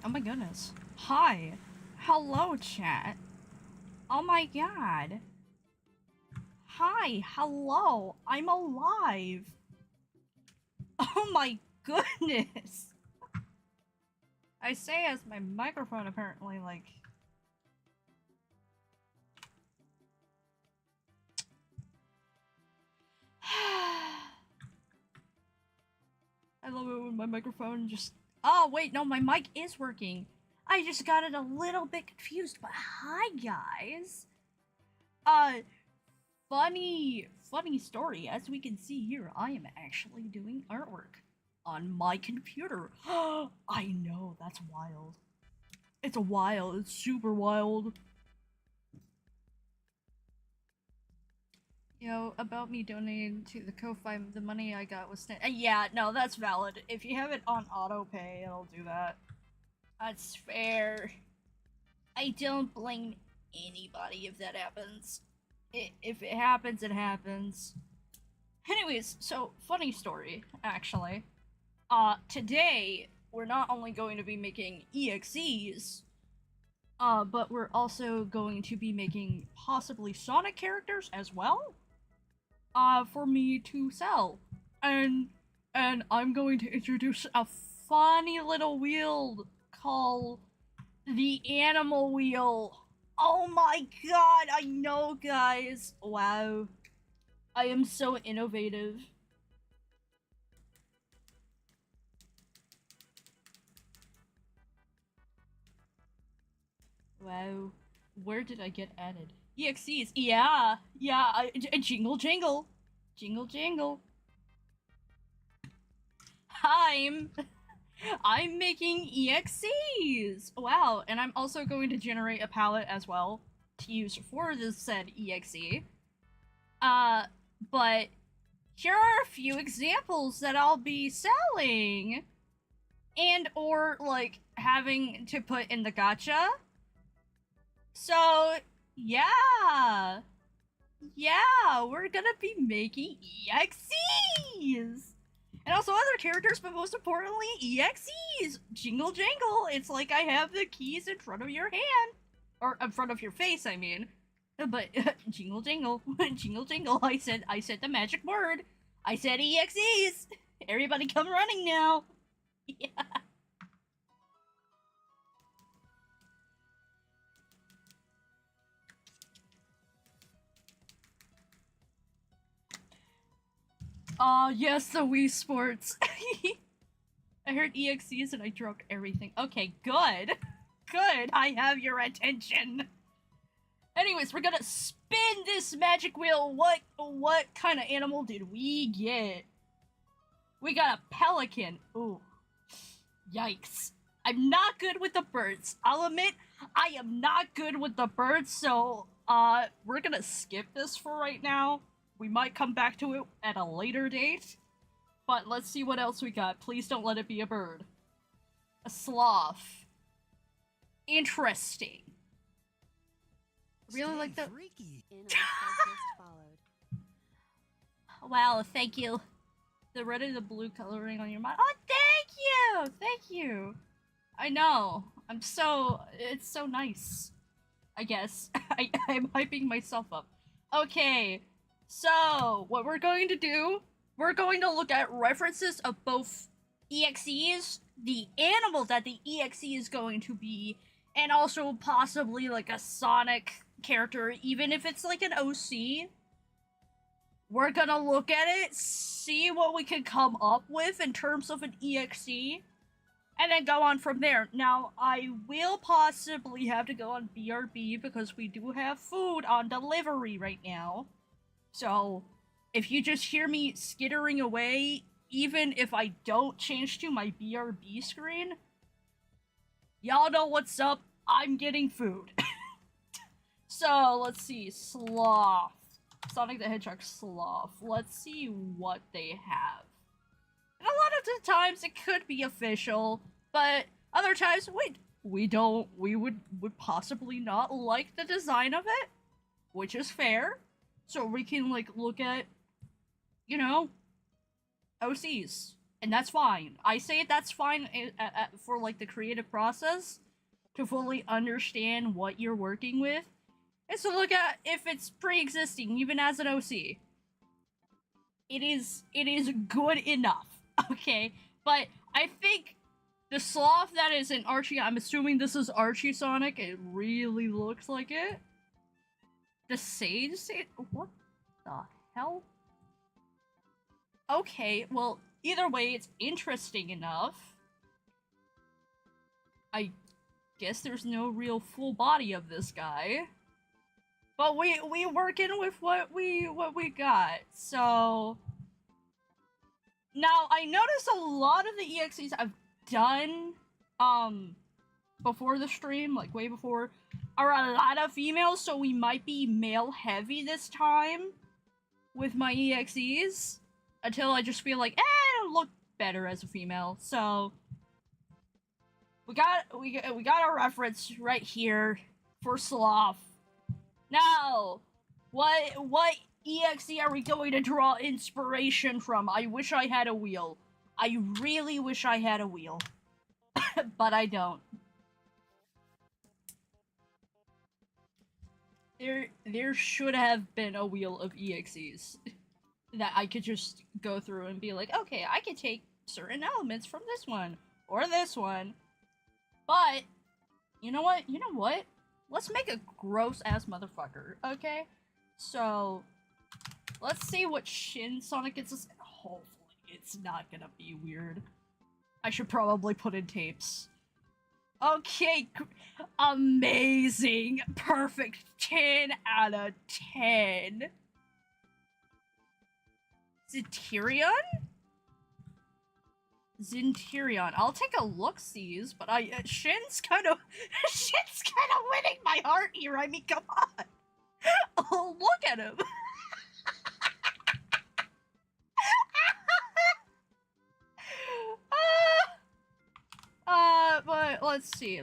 Oh my goodness. Hi. Hello, chat. Oh my god. Hi. Hello. I'm alive. Oh my goodness. I say as my microphone apparently, like... I love it when my microphone just... Oh, wait, no, my mic is working. I just got it a little bit confused, but hi, guys. Funny story. As we can see here, I am actually doing artwork on my computer. I know, that's wild. It's wild. It's super wild. You know, about me donating to the Ko-Fi, the money I got was... yeah, no, that's valid. If you have it on auto pay, it'll do that. That's fair. I don't blame anybody if that happens. If it happens, it happens. Anyways, so, funny story, actually. Today, we're not only going to be making EXEs, but we're also going to be making possibly Sonic characters as well, for me to sell. And I'm going to introduce a funny little wheel called the Animal Wheel. Oh my god, I know, guys. Wow. I am so innovative. Wow. Where did I get added? EXEs. Yeah. Jingle jingle. Jingle jingle. I'm making EXEs! Wow, and I'm also going to generate a palette as well to use for this said EXE. But here are a few examples that I'll be selling and or like having to put in the gacha. So yeah, we're gonna be making EXEs and also other characters, but most importantly EXEs. Jingle jangle, it's like I have the keys in front of your hand, or in front of your face, I mean. But jingle jingle, jingle jingle. I said the magic word. I said EXEs. Everybody come running now. Yeah. Yes, the Wii Sports. I heard EXEs and I dropped everything. Okay, good. Good, I have your attention. Anyways, we're gonna spin this magic wheel. What kind of animal did we get? We got a pelican. Ooh. Yikes. I'm not good with the birds. I'll admit, I am not good with the birds, so, we're gonna skip this for right now. We might come back to it at a later date. But let's see what else we got. Please don't let it be a bird. A sloth. Interesting. Really like the... Wow, thank you. The red and the blue coloring on your mind. Oh, thank you! Thank you! I know. It's so nice. I guess. I'm hyping myself up. Okay, so what we're going to do, we're going to look at references of both EXEs, the animal that the EXE is going to be, and also possibly like a Sonic character, even if it's like an OC. We're gonna look at it, see what we can come up with in terms of an EXE, and then go on from there. Now, I will possibly have to go on BRB because we do have food on delivery right now. So, if you just hear me skittering away, even if I don't change to my BRB screen, y'all know what's up. I'm getting food. So, let's see. Sloth. Sonic the Hedgehog sloth. Let's see what they have. And a lot of the times it could be official, but other times, we would possibly not like the design of it, which is fair. So we can, like, look at, you know, OCs. And that's fine. I say that's fine for like the creative process to fully understand what you're working with, and so look at if it's pre-existing, even as an OC. It is good enough, okay? But I think the sloth that is in Archie, I'm assuming this is Archie Sonic. It really looks like it. The Sage? What the hell? Okay, well, either way, it's interesting enough. I guess there's no real full body of this guy. But we working with what we got. So now I noticed a lot of the EXEs I've done before the stream, like way before, are a lot of females, so we might be male heavy this time with my EXEs until I just feel like it'll look better as a female. So we got a reference right here for Sloth. Now, what EXE are we going to draw inspiration from? I wish I had a wheel. I really wish I had a wheel. But I don't. There should have been a wheel of EXEs that I could just go through and be like, okay, I can take certain elements from this one or this one. But you know what? Let's make a gross ass motherfucker, okay? So let's see what Shin Sonic gets us. Hopefully it's not gonna be weird. I should probably put in tapes. Okay, amazing, perfect, 10 out of 10. Zinterion? I'll take a look-sees, but Shin's kind of winning my heart here. I mean, come on. Oh, look at him. But let's see.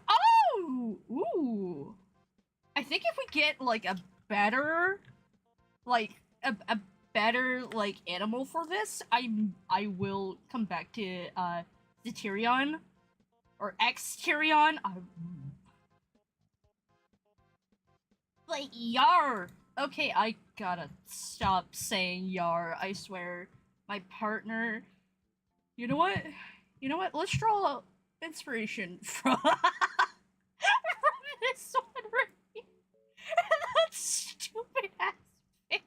Oh, ooh. I think if we get like a better, better like animal for this, I will come back to Zinterion or Exterion. Like Yar. Okay, I gotta stop saying Yar. I swear, my partner. You know what? Let's draw inspiration from this one right here. That stupid ass thing.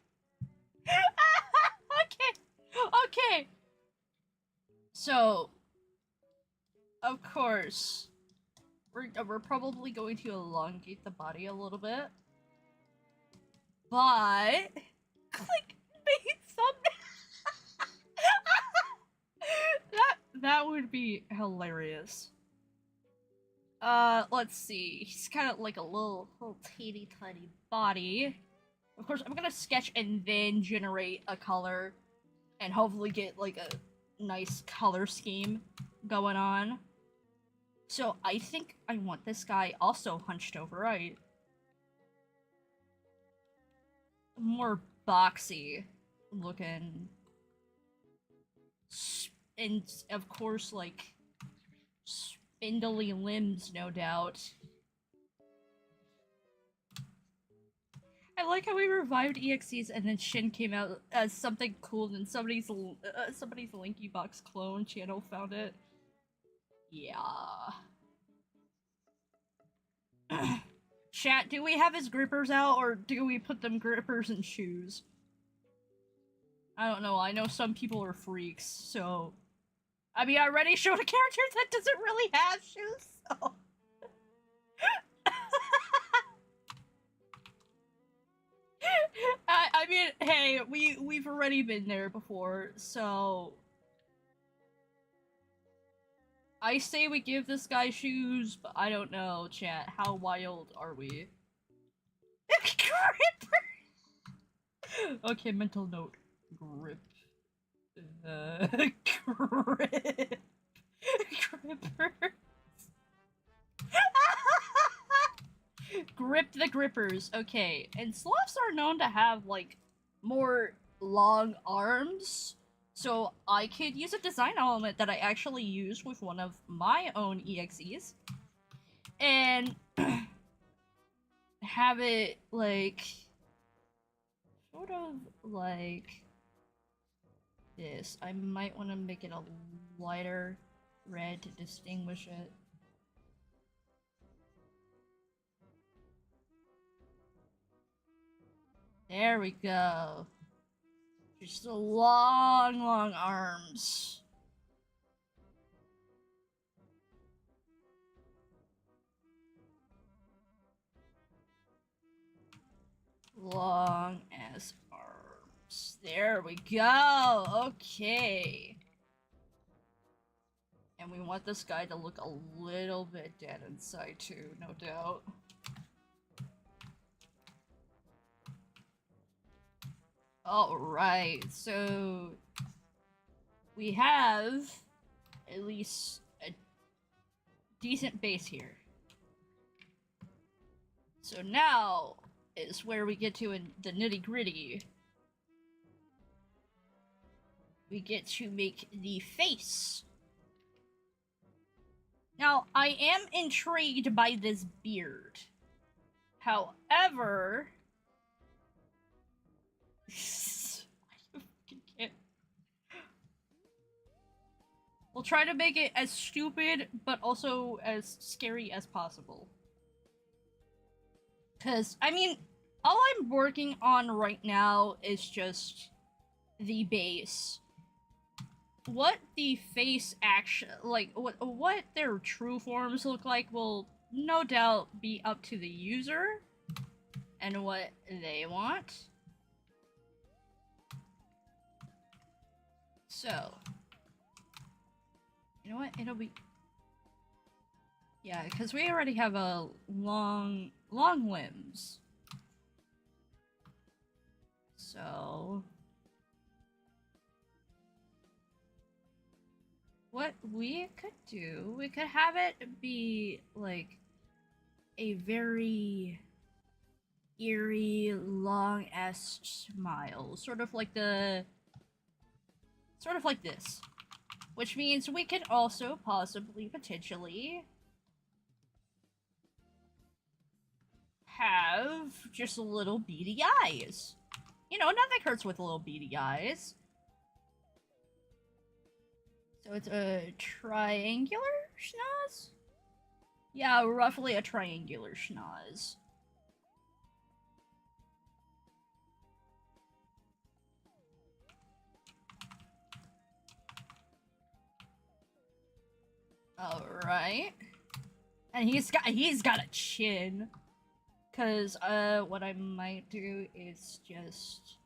Okay. So, of course, we're probably going to elongate the body a little bit, but clickbait thumbnail. That would be hilarious. Let's see. He's kind of like a little teeny tiny body. Of course, I'm gonna sketch and then generate a color, and hopefully get like a nice color scheme going on. So I think I want this guy also hunched over, right? More boxy looking. And of course, like, spindly limbs, no doubt. I like how we revived EXEs and then Shin came out as something cool and somebody's Linky Box clone channel found it. Yeah. Chat, do we have his grippers out or do we put them grippers in shoes? I don't know. I know some people are freaks, so... I mean, I already showed a character that doesn't really have shoes, so... I mean, hey, we've already been there before, so... I say we give this guy shoes, but I don't know, chat. How wild are we? Okay, mental note. Grip. Grippers. Grip the grippers. Okay, and sloths are known to have, like, more long arms, so I could use a design element that I actually used with one of my own EXEs and have it like sort of like this. I might want to make it a lighter red to distinguish it. There we go. Just the long, long arms. Long as arms. There we go. Okay. And we want this guy to look a little bit dead inside too, no doubt. Alright, so we have at least a decent base here. So now is where we get to the nitty-gritty. We get to make the face. Now, I am intrigued by this beard. However... We'll try to make it as stupid, but also as scary as possible. Because, I mean, all I'm working on right now is just the base. What the face what their true forms look like will no doubt be up to the user and what they want. So, you know what? It'll be... Yeah, because we already have a long limbs. So... What we could do, we could have it be, like, a very eerie, long-ass smile. Sort of like this. Which means we could also possibly, potentially, have just little beady eyes. You know, nothing hurts with little beady eyes. So it's a triangular schnoz? Yeah, roughly a triangular schnoz. Alright. And he's got a chin. Cause what I might do is just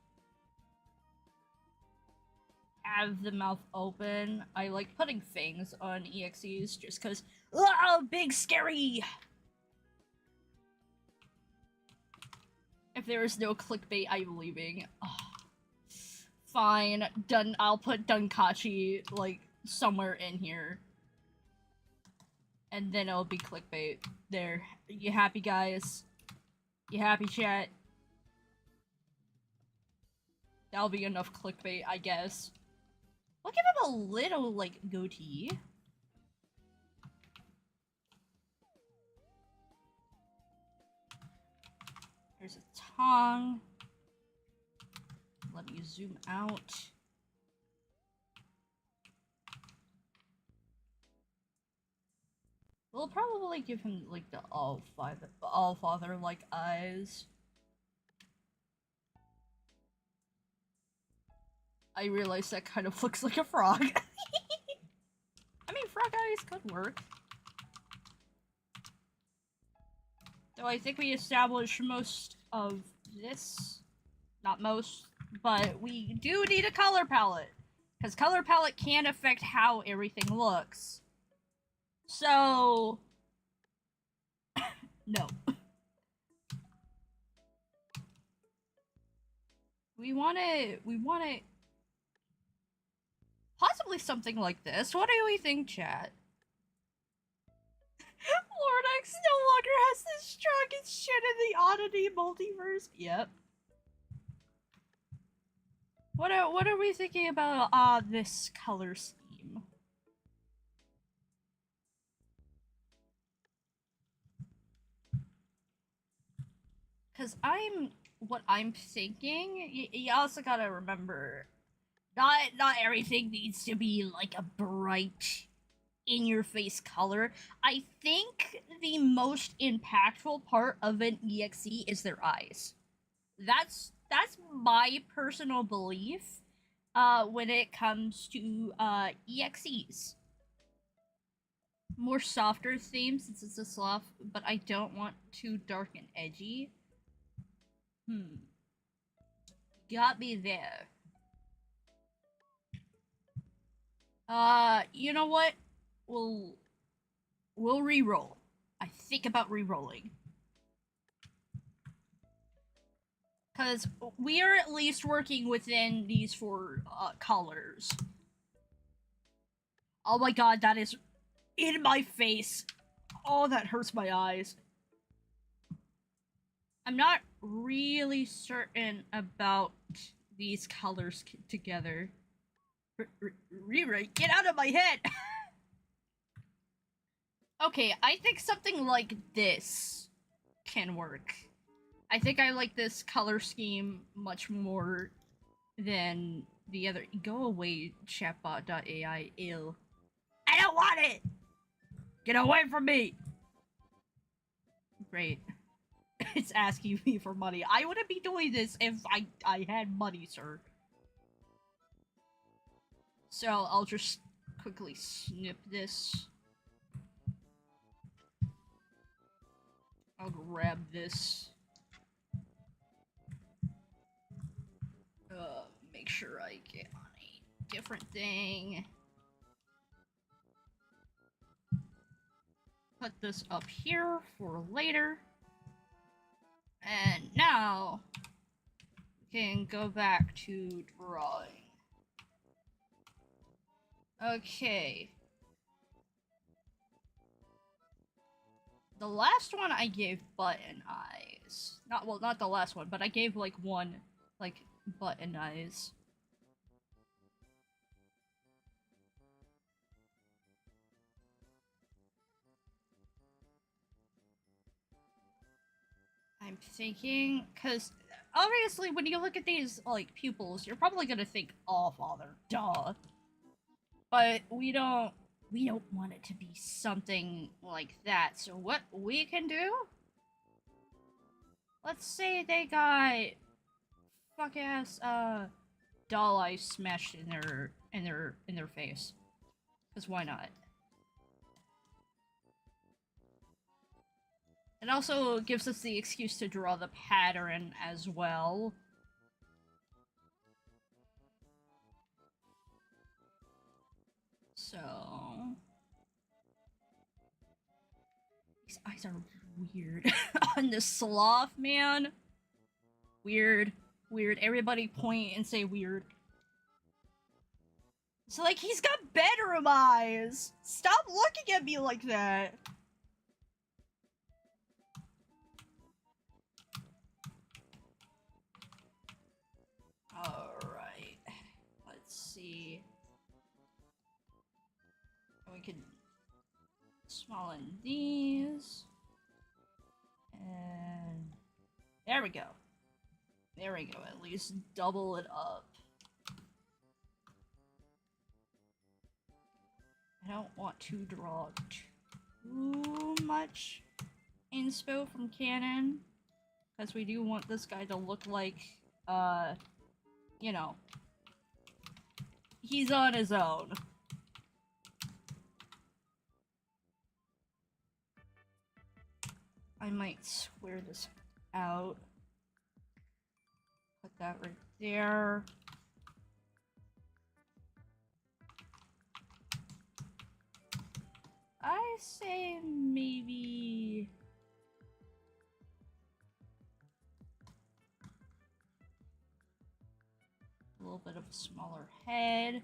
have the mouth open. I like putting fangs on EXEs just cause big scary. If there is no clickbait, I'm leaving. Oh. Fine, done. I'll put Dunkachi like somewhere in here. And then it'll be clickbait. There. You happy, guys? You happy, chat? That'll be enough clickbait, I guess. We'll give him a little, like, goatee. There's a tongue. Let me zoom out. We'll probably give him, like, the all-father-like eyes. I realize that kind of looks like a frog. I mean, frog eyes could work. Though I think we established most of this. Not most, but we do need a color palette. Because color palette can affect how everything looks. So... no. We want it... possibly something like this. What do we think, chat? Lord X no longer has the strongest shit in the oddity multiverse. Yep. what are we thinking about this color scheme? Cause what I'm thinking. You also gotta remember, not everything needs to be like a bright, in your face color. I think the most impactful part of an EXE is their eyes. That's my personal belief. When it comes to EXEs, more softer themes since it's a sloth, but I don't want too dark and edgy. Got me there. You know what? We'll re-roll. I think about re-rolling. Because we are at least working within these four colors. Oh my god, that is in my face. Oh, that hurts my eyes. I'm not really certain about these colors together. Rewrite, get out of my head! Okay, I think something like this can work. I think I like this color scheme much more than the other. Go away, chatbot.ai. Ew. I don't want it! Get away from me! Great. It's asking me for money. I wouldn't be doing this if I had money, sir. So I'll just quickly snip this. I'll grab this. Make sure I get on a different thing. Put this up here for later. And now we can go back to drawing. Okay. The last one I gave button eyes. Not the last one, but I gave like one, like, button eyes. I'm thinking, because obviously when you look at these, like, pupils, you're probably gonna think, oh, father, duh. But we don't want it to be something like that. So what we can do? Let's say they got fuck ass doll eyes smashed in their face. Cause why not? It also gives us the excuse to draw the pattern as well. So these eyes are weird on the sloth, man. Weird. Everybody point and say weird. So, like, he's got bedroom eyes. Stop looking at me like that. Alright. Let's see. We can smallen these. And there we go. There we go. At least double it up. I don't want to draw too much inspo from Canon, because we do want this guy to look like, you know, he's on his own. I might square this out. Put that right there. I say maybe a little bit of a smaller head.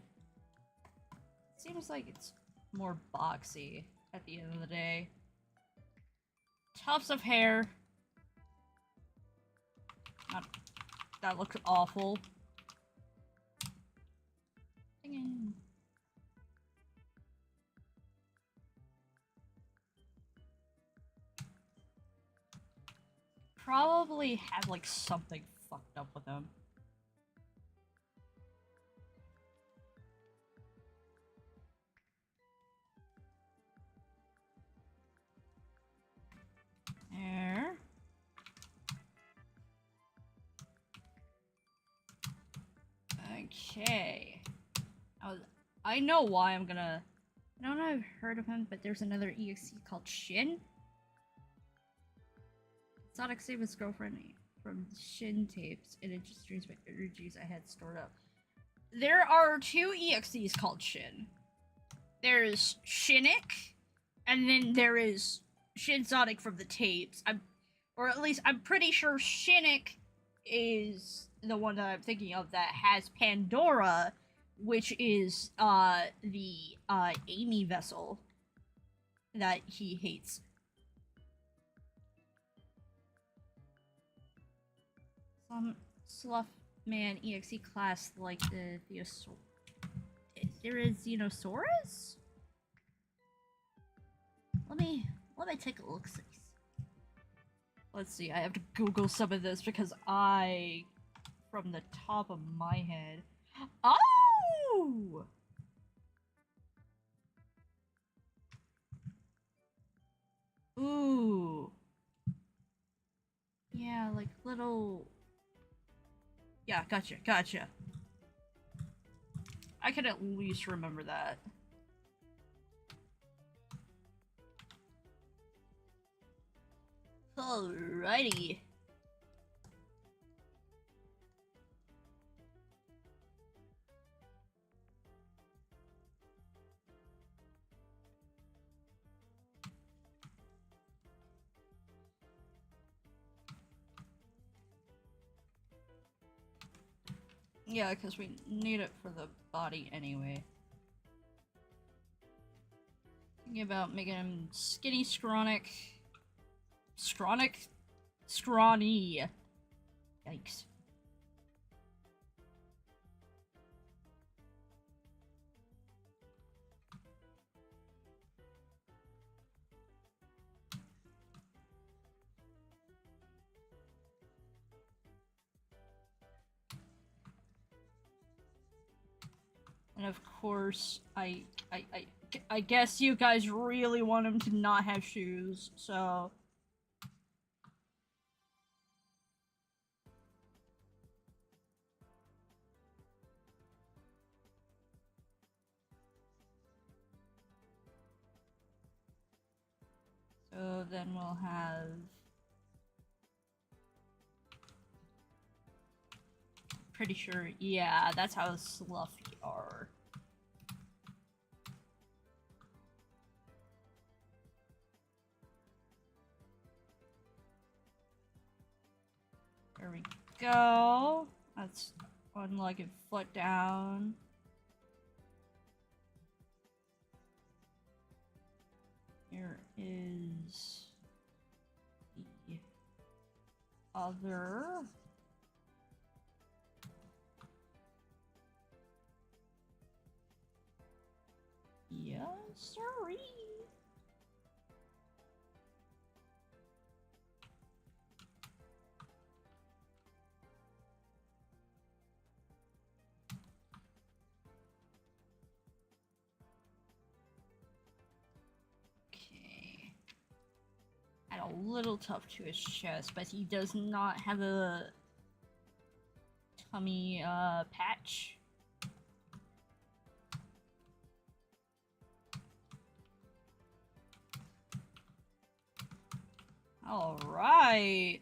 Seems like it's more boxy at the end of the day. Tufts of hair. That looks awful. Singing. Probably have like something fucked up with him. There. Okay. I know why I'm gonna... I don't know if I've heard of him, but there's another EXE called Shin. Sonic saved his girlfriend from Shin tapes, and it just drains my energies I had stored up. There are two EXEs called Shin. There's Shinnick, and then there is Shin Sonic from the tapes. Or at least I'm pretty sure Shinnick is the one that I'm thinking of that has Pandora, which is the Amy vessel that he hates. Some Slough Man EXE class like the Theosaurus. There is Xenosaurus? Let me take a look. Let's see, I have to Google some of this because from the top of my head. Oh! Ooh. Yeah, like little... Yeah, gotcha. I can at least remember that. Alrighty. Yeah, because we need it for the body anyway. Thinking about making him skinny, scrawny. Yikes. And of course, I guess you guys really want him to not have shoes, so... So then we'll have... Pretty sure, yeah, that's how Sluffy are. There we go. That's one-legged foot down. Here is the other. Yes, sorry. Okay. Add a little tuft to his chest, but he does not have a tummy patch. Alright.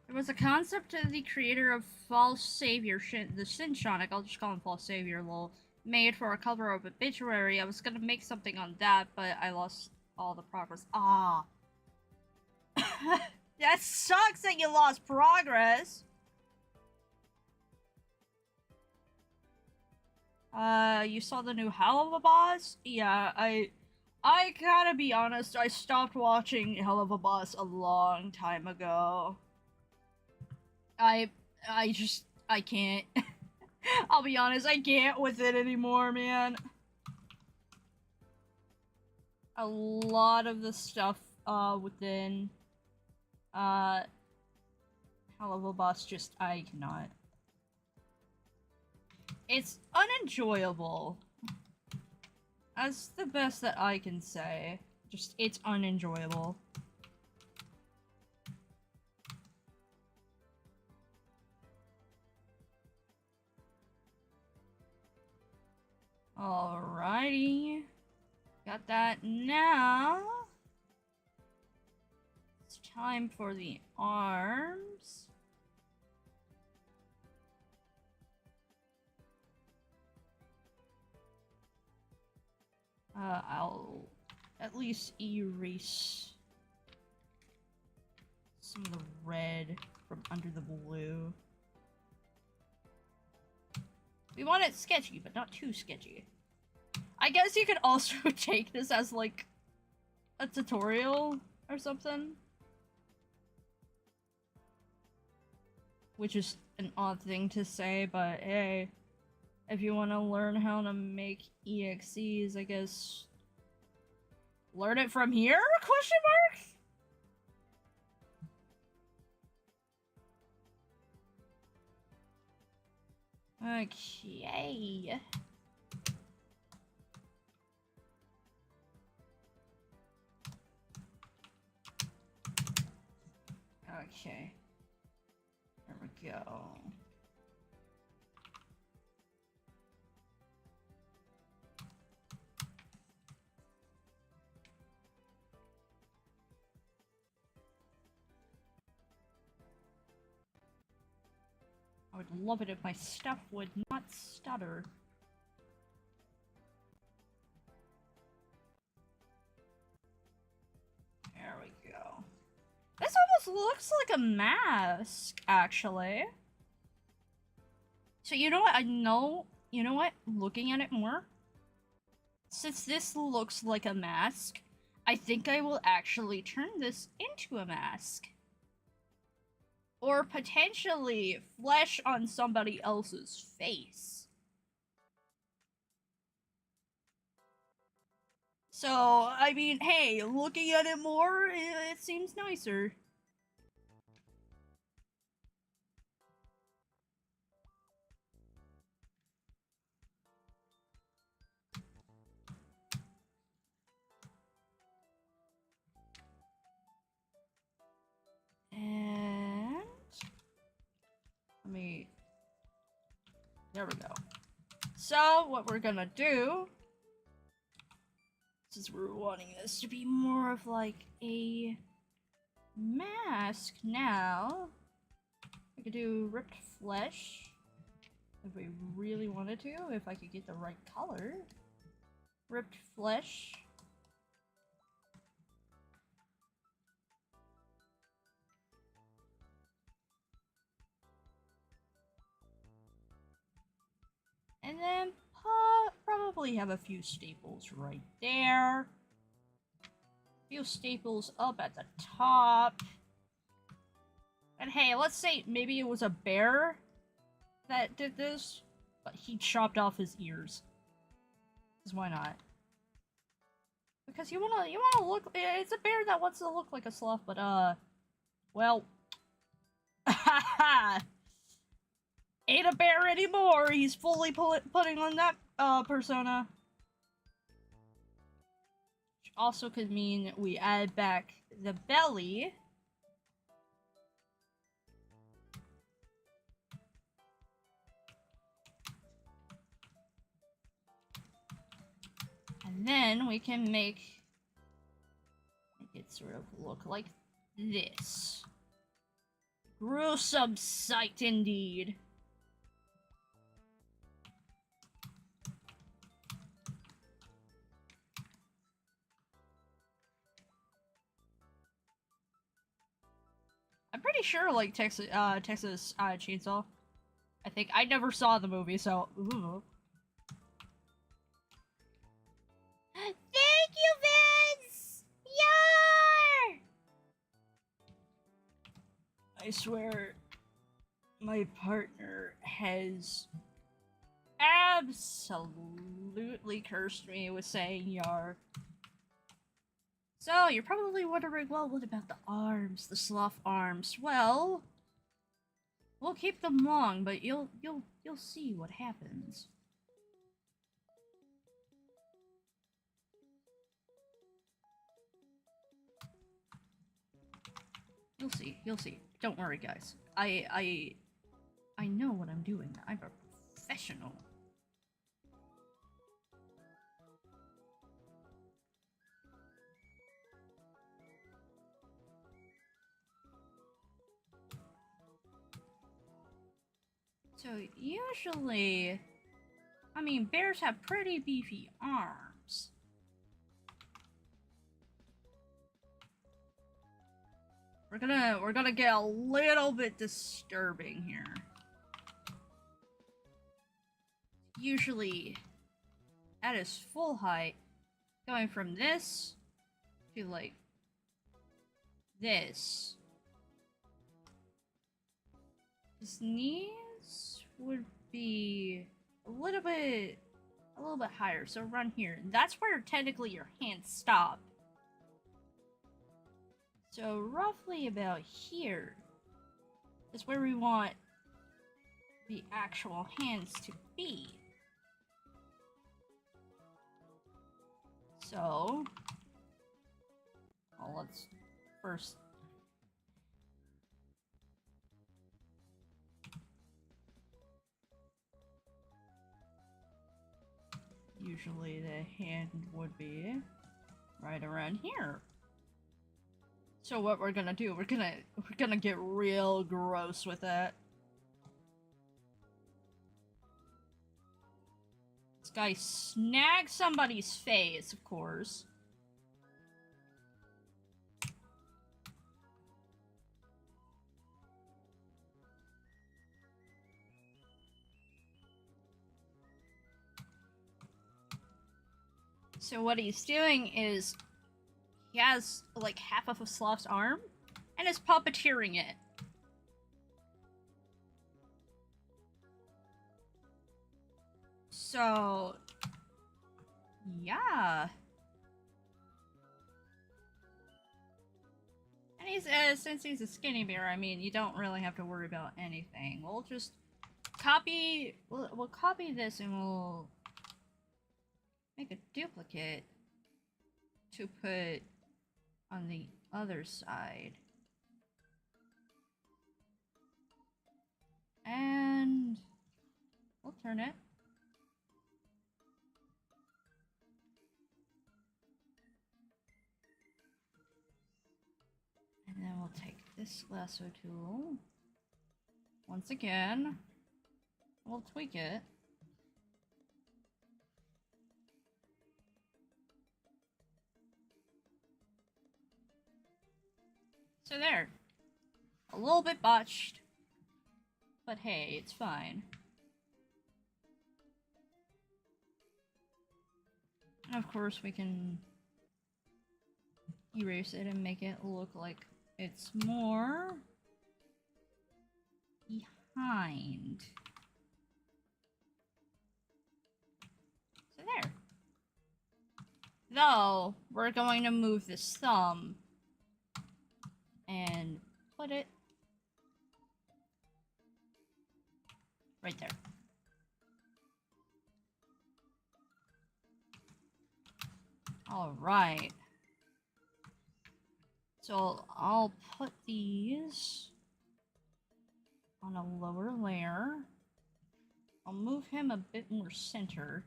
There was a concept of the creator of False Savior, the Synchonic, I'll just call him False Savior, lol, made for a cover of Obituary. I was gonna make something on that, but I lost all the progress. Ah. That sucks that you lost progress! You saw the new Hell of a Boss? Yeah, I gotta be honest, I stopped watching Hell of a Boss a long time ago. I can't. I'll be honest, I can't with it anymore, man. A lot of the stuff within Hell of a Boss just I cannot. It's unenjoyable. That's the best that I can say. Just it's unenjoyable. Alrighty. Got that now. It's time for the arms. I'll at least erase some of the red from under the blue. We want it sketchy, but not too sketchy. I guess you could also take this as, like, a tutorial or something. Which is an odd thing to say, but hey. If you want to learn how to make EXEs, I guess... Learn it from here? Question mark? Okay. Okay. There we go. I would love it if my stuff would not stutter. There we go. This almost looks like a mask, actually. So you know what? You know what? Looking at it more, since this looks like a mask, I think I will actually turn this into a mask. Or potentially flesh on somebody else's face. So, I mean, hey, looking at it more, it seems nicer. And... there we go. So, what we're gonna do, since we're wanting this to be more of like a mask now, we could do ripped flesh, if we really wanted to, if I could get the right color. Ripped flesh. And then probably have a few staples right there. A few staples up at the top. And hey, let's say maybe it was a bear that did this, but he chopped off his ears. Because why not? Because you wanna look, it's a bear that wants to look like a sloth, but well, ain't a bear anymore. He's fully putting on that persona. Which also could mean we add back the belly. And then we can make it sort of look like this. Gruesome sight indeed. I'm pretty sure, like, Texas Chainsaw. I think I never saw the movie, so ooh. Thank you, Vince! Yar! I swear, my partner has absolutely cursed me with saying yar. So, you're probably wondering, well, what about the arms, the sloth arms? Well, we'll keep them long, but you'll see what happens. You'll see. Don't worry, guys. I know what I'm doing. I'm a professional. So usually, I mean, bears have pretty beefy arms. We're gonna get a little bit disturbing here. Usually, at his full height, going from this to like this. His knees would be a little bit higher, so run here. And that's where technically your hands stop. So roughly about here is where we want the actual hands to be. So, well, let's first usually the hand would be right around here. So what we're gonna do, we're gonna get real gross with that. This guy snagged somebody's face, of course. So what he's doing is he has like half of a sloth's arm and is puppeteering it. So yeah. And he's since he's a skinny bear, I mean, you don't really have to worry about anything. We'll just copy we'll copy this and we'll make a duplicate to put on the other side. And we'll turn it. And then we'll take this lasso tool. Once again, we'll tweak it. So there. A little bit botched. But hey, it's fine. And of course we can erase it and make it look like it's more behind. So there. Though, we're going to move this thumb and put it right there. Alright. So I'll put these on a lower layer. I'll move him a bit more center.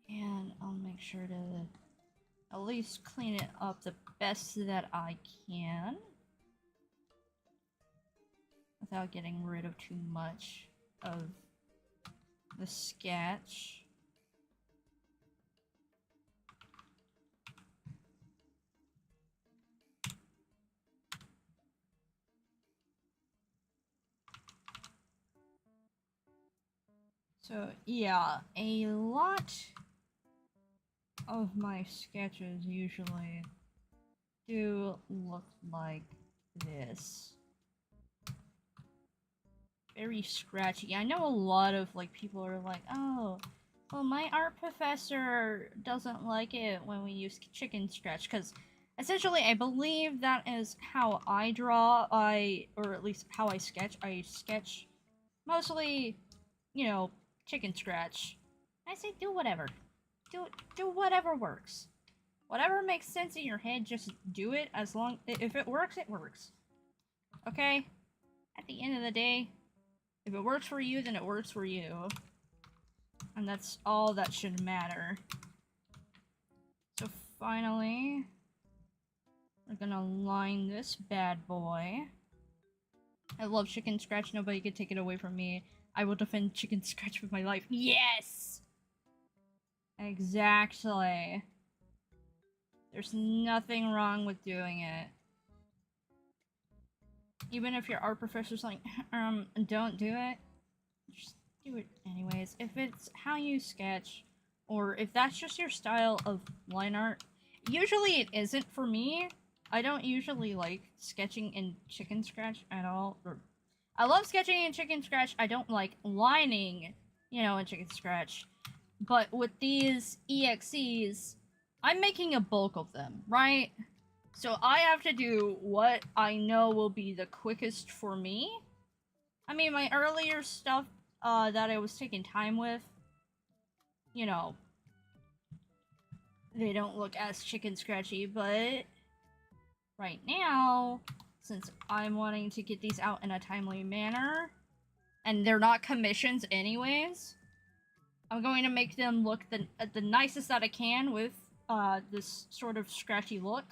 And I'll make sure to at least clean it up the best that I can without getting rid of too much of the sketch. So yeah, a lot of my sketches usually do look like this. Very scratchy. I know a lot of like people are like, oh, well, my art professor doesn't like it when we use chicken scratch, because essentially I believe that is how I draw, or at least how I sketch. I sketch mostly, you know, chicken scratch. I say do whatever. Do whatever works. Whatever makes sense in your head, just do it. As long if it works, it works. Okay? At the end of the day, if it works for you, then it works for you. And that's all that should matter. So finally, we're gonna line this bad boy. I love chicken scratch. Nobody can take it away from me. I will defend chicken scratch with my life. Yes! Exactly. There's nothing wrong with doing it. Even if your art professor's like, don't do it, just do it anyways. If it's how you sketch, or if that's just your style of line art, usually it isn't for me. I don't usually like sketching in chicken scratch at all. I love sketching in chicken scratch. I don't like lining, you know, in chicken scratch. But with these EXEs, I'm making a bulk of them, right? So I have to do what I know will be the quickest for me. I mean, my earlier stuff that I was taking time with, you know, they don't look as chicken scratchy, but right now, since I'm wanting to get these out in a timely manner, and they're not commissions anyways, I'm going to make them look the nicest that I can with this sort of scratchy look.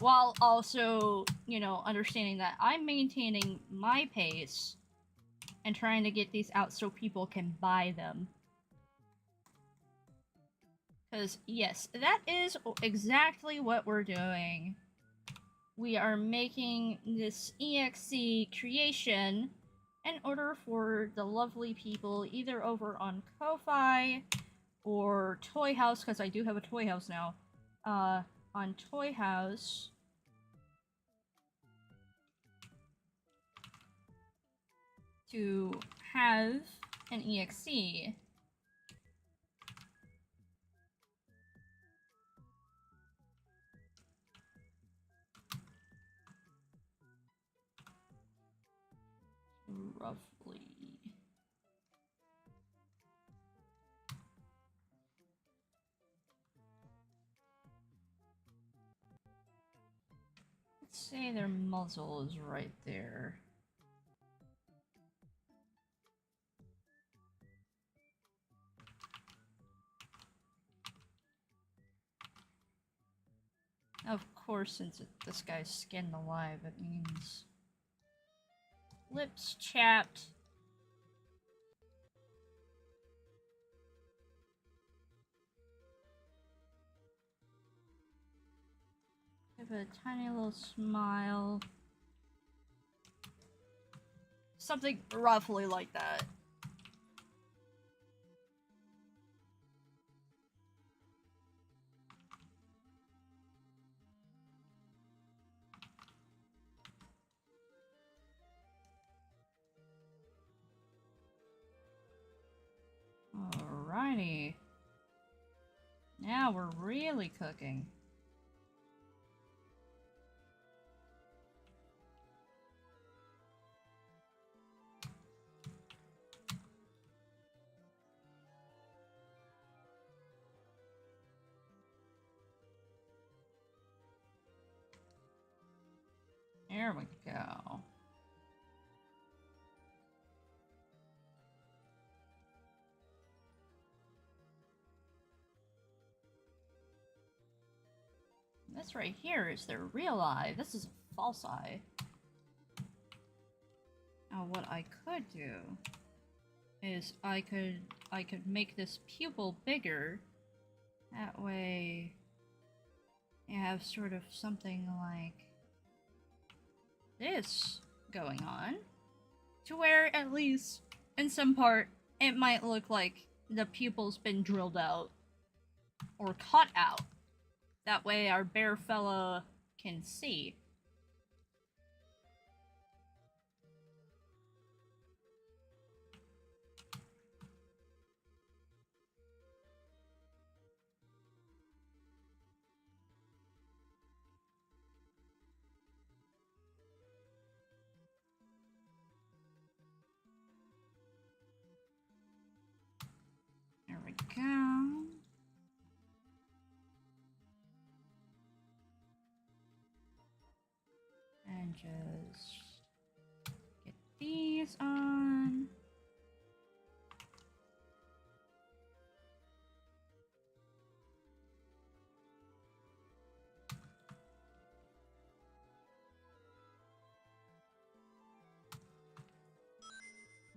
While also, you know, understanding that I'm maintaining my pace and trying to get these out so people can buy them. Because, yes, that is exactly what we're doing. We are making this EXE creation in order for the lovely people either over on Ko-Fi or Toy House, because I do have a Toy House now, on Toy House to have an EXE. Roughly. Let's say their muzzle is right there. Of course, since this guy's skinned alive, it means lips chapped. Give it a tiny little smile. Something roughly like that. Alrighty. Now we're really cooking. There we go. This right here is their real eye. This is a false eye. Now what I could do is I could make this pupil bigger. That way you have sort of something like this going on, to where at least in some part it might look like the pupil's been drilled out. or cut out. That way our bear fella can see. There we go. And just get these on.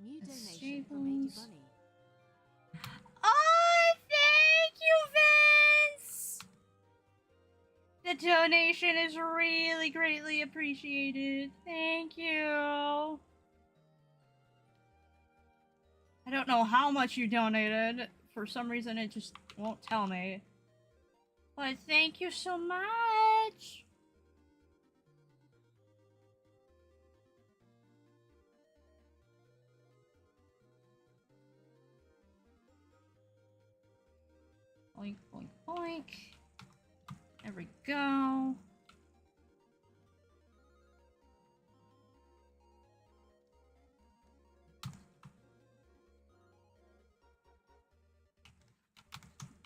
New donation from Lady Bunny. Oh, thank you, Vince! The donation is really greatly appreciated. Thank you. I don't know how much you donated. For some reason, it just won't tell me. But thank you so much. Boink, boink, boink. There we go.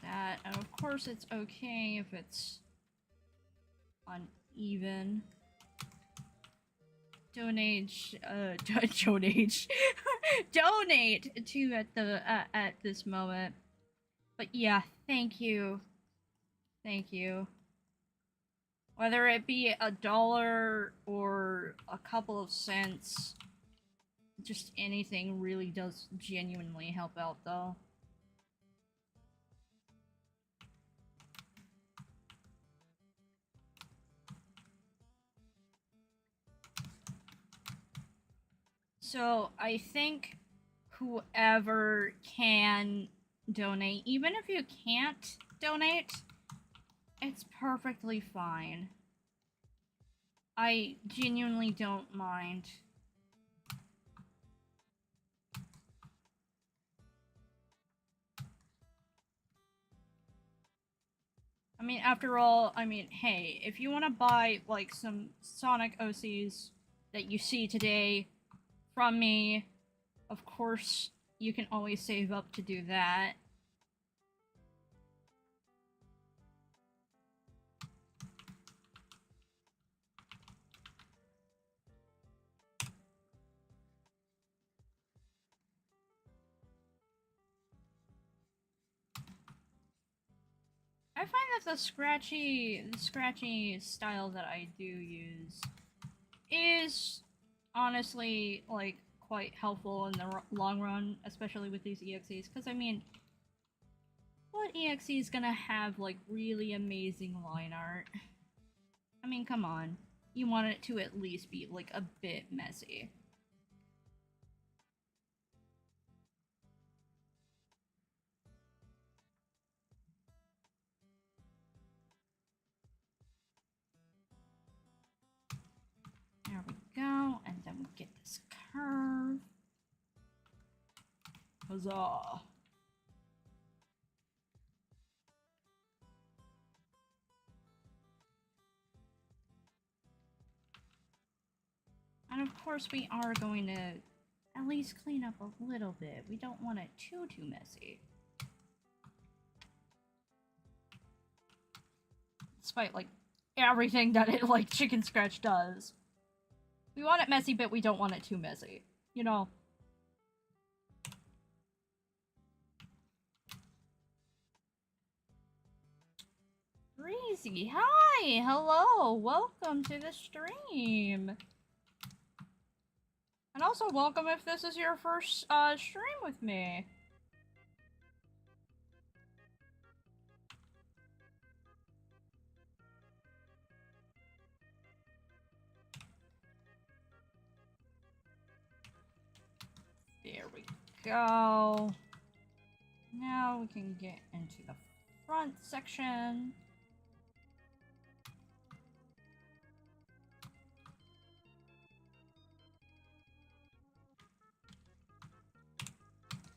That, and of course it's okay if it's uneven. Donate to at this moment. But yeah, thank you. Thank you. Whether it be $1 or a couple of cents, just anything really does genuinely help out though. So I think whoever can donate, even if you can't donate, it's perfectly fine. I genuinely don't mind. I mean, after all, I mean, hey, if you want to buy, like, some Sonic OCs that you see today from me, of course, you can always save up to do that. I find that the scratchy style that I do use is honestly, like, quite helpful in the long run, especially with these EXEs, because, I mean, what EXE is gonna have, like, really amazing line art? I mean, come on. You want it to at least be, like, a bit messy. There we go, and then we get this curve. Huzzah! And of course we are going to at least clean up a little bit. We don't want it too messy. Despite, like, everything that it, like, Chicken Scratch does. We want it messy, but we don't want it too messy. You know? Breezy, hi! Hello! Welcome to the stream! And also welcome if this is your first stream with me. There we go. Now we can get into the front section.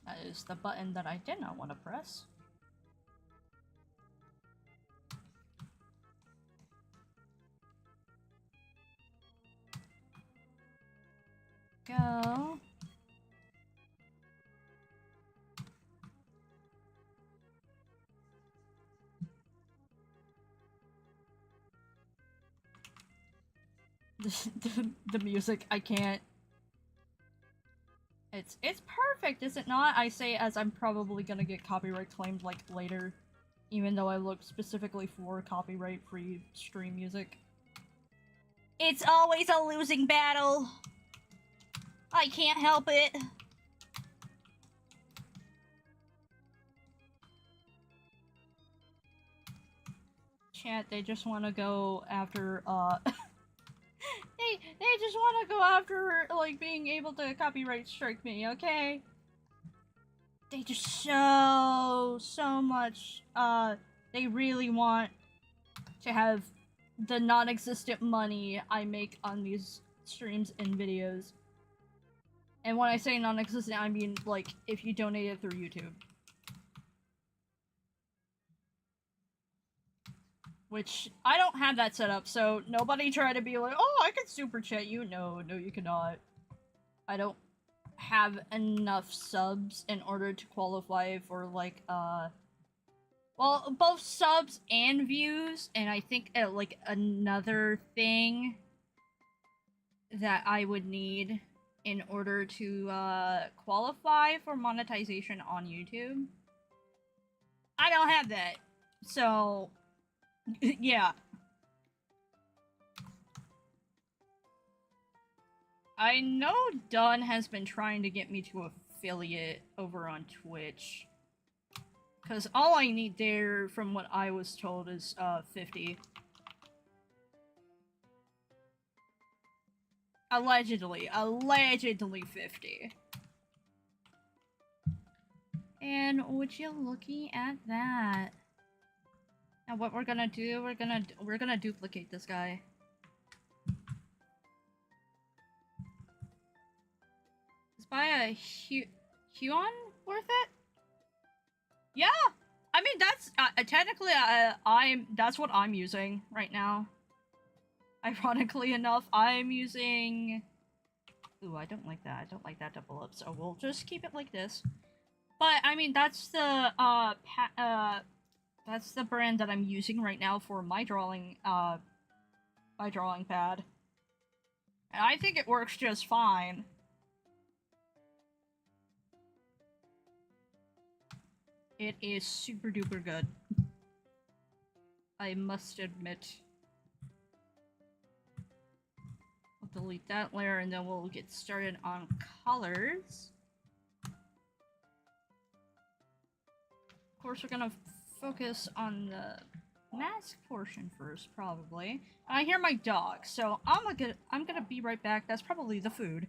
That is the button that I did not want to press. Go. the music, I can't. It's perfect, is it not? I say as I'm probably gonna get copyright claimed like later, even though I look specifically for copyright-free stream music. It's always a losing battle. I can't help it. Chat, they just want to go after, they just want to go after, like, being able to copyright strike me, okay? They just so much, they really want to have the non-existent money I make on these streams and videos. And when I say non-existent, I mean, like, if you donate it through YouTube. Which, I don't have that set up, so nobody try to be like, oh, I can super chat you. No, you cannot. I don't have enough subs in order to qualify for, like, well, both subs and views, and I think, like, another thing that I would need in order to, qualify for monetization on YouTube. I don't have that. So, yeah. I know Dunn has been trying to get me to affiliate over on Twitch. Because all I need there, from what I was told, is, 50. Allegedly 50. And would you looky at that? Now what we're gonna do, we're gonna duplicate this guy. Is buy a Huon worth it? Yeah! I mean, that's, technically, that's what I'm using right now. Ironically enough, I'm using... Ooh, I don't like that. I don't like that double up, so we'll just keep it like this. But, I mean, that's the, that's the brand that I'm using right now for my drawing pad. And I think it works just fine. It is super duper good. I must admit. I'll delete that layer and then we'll get started on colors. Of course, we're gonna focus on the mask portion first, probably. I hear my dog, so I'm gonna be right back. That's probably the food.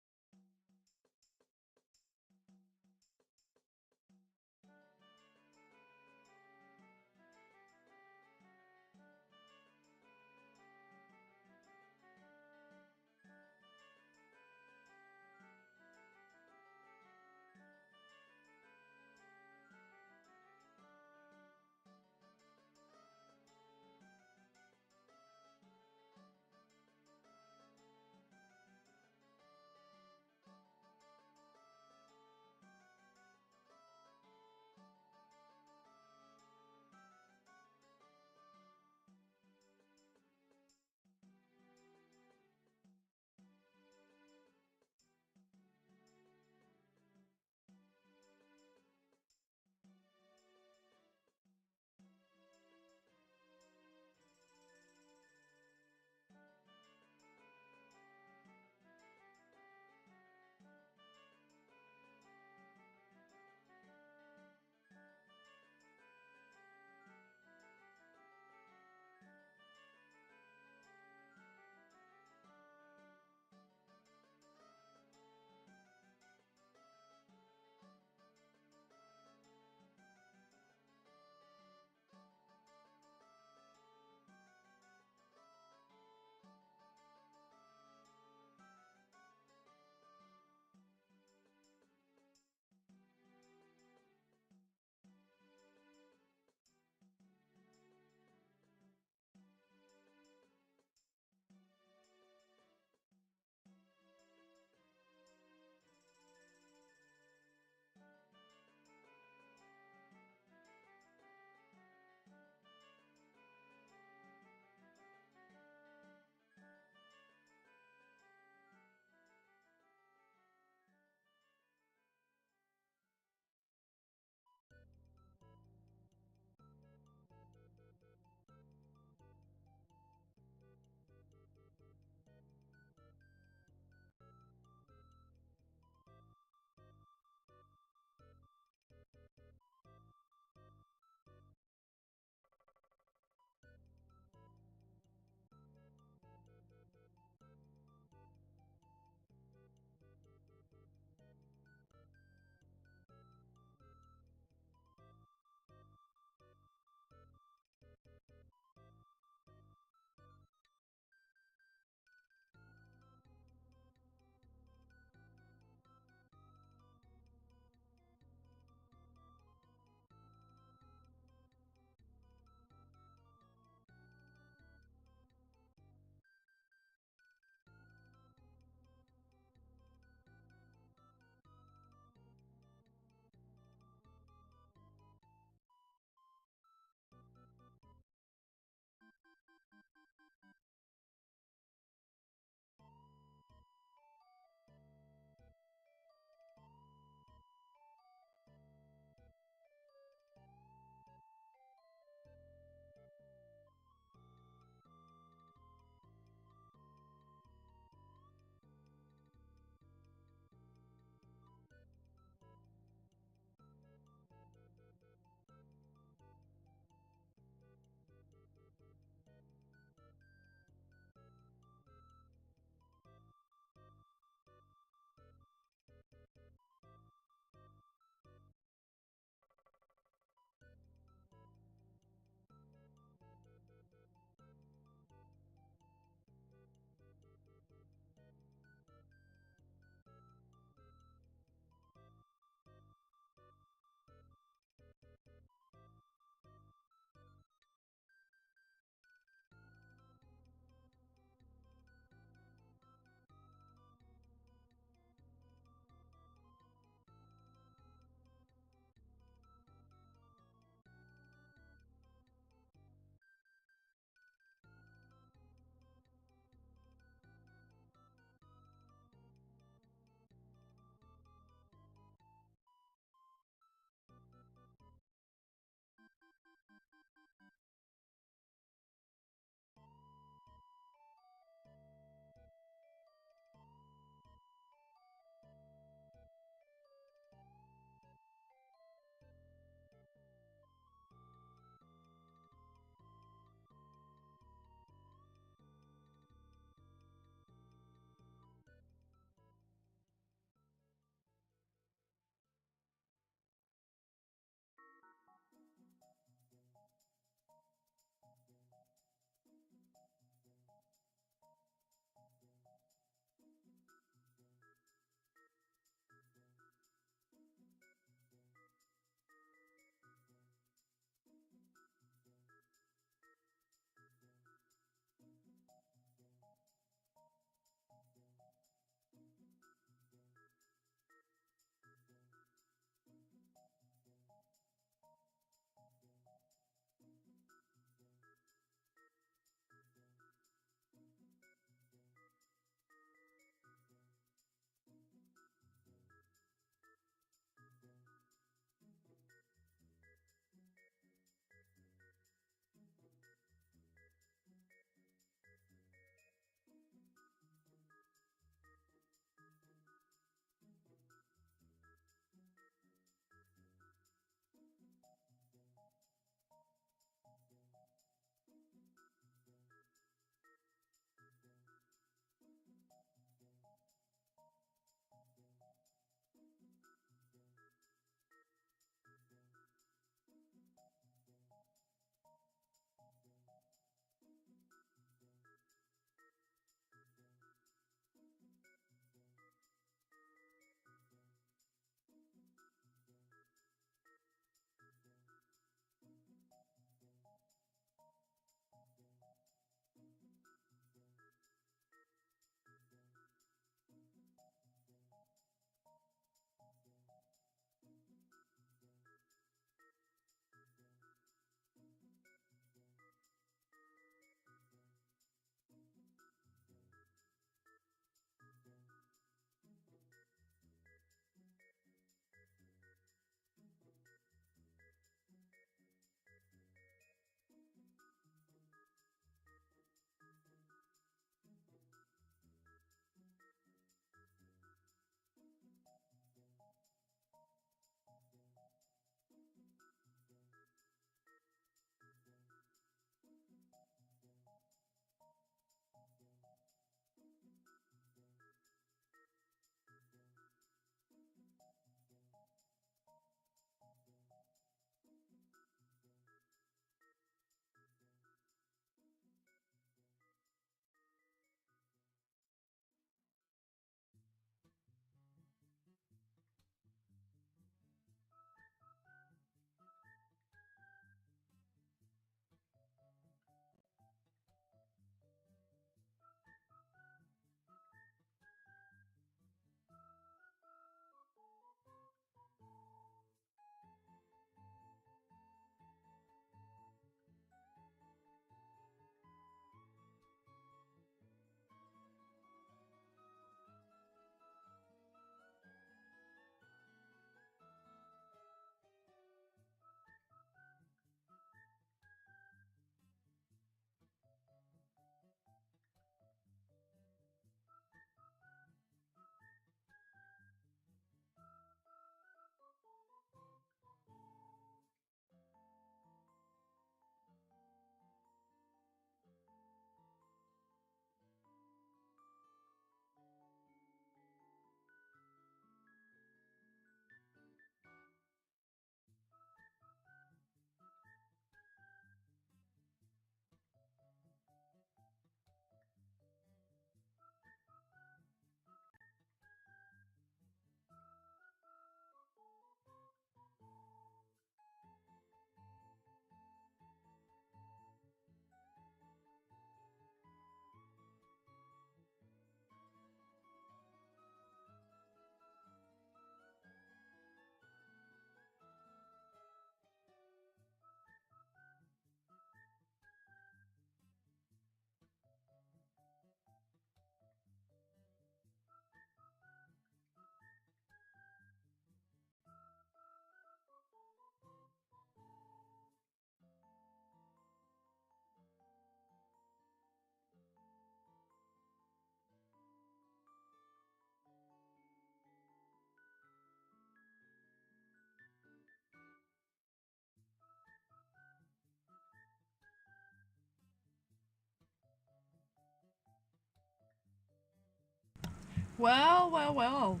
Well, well, well.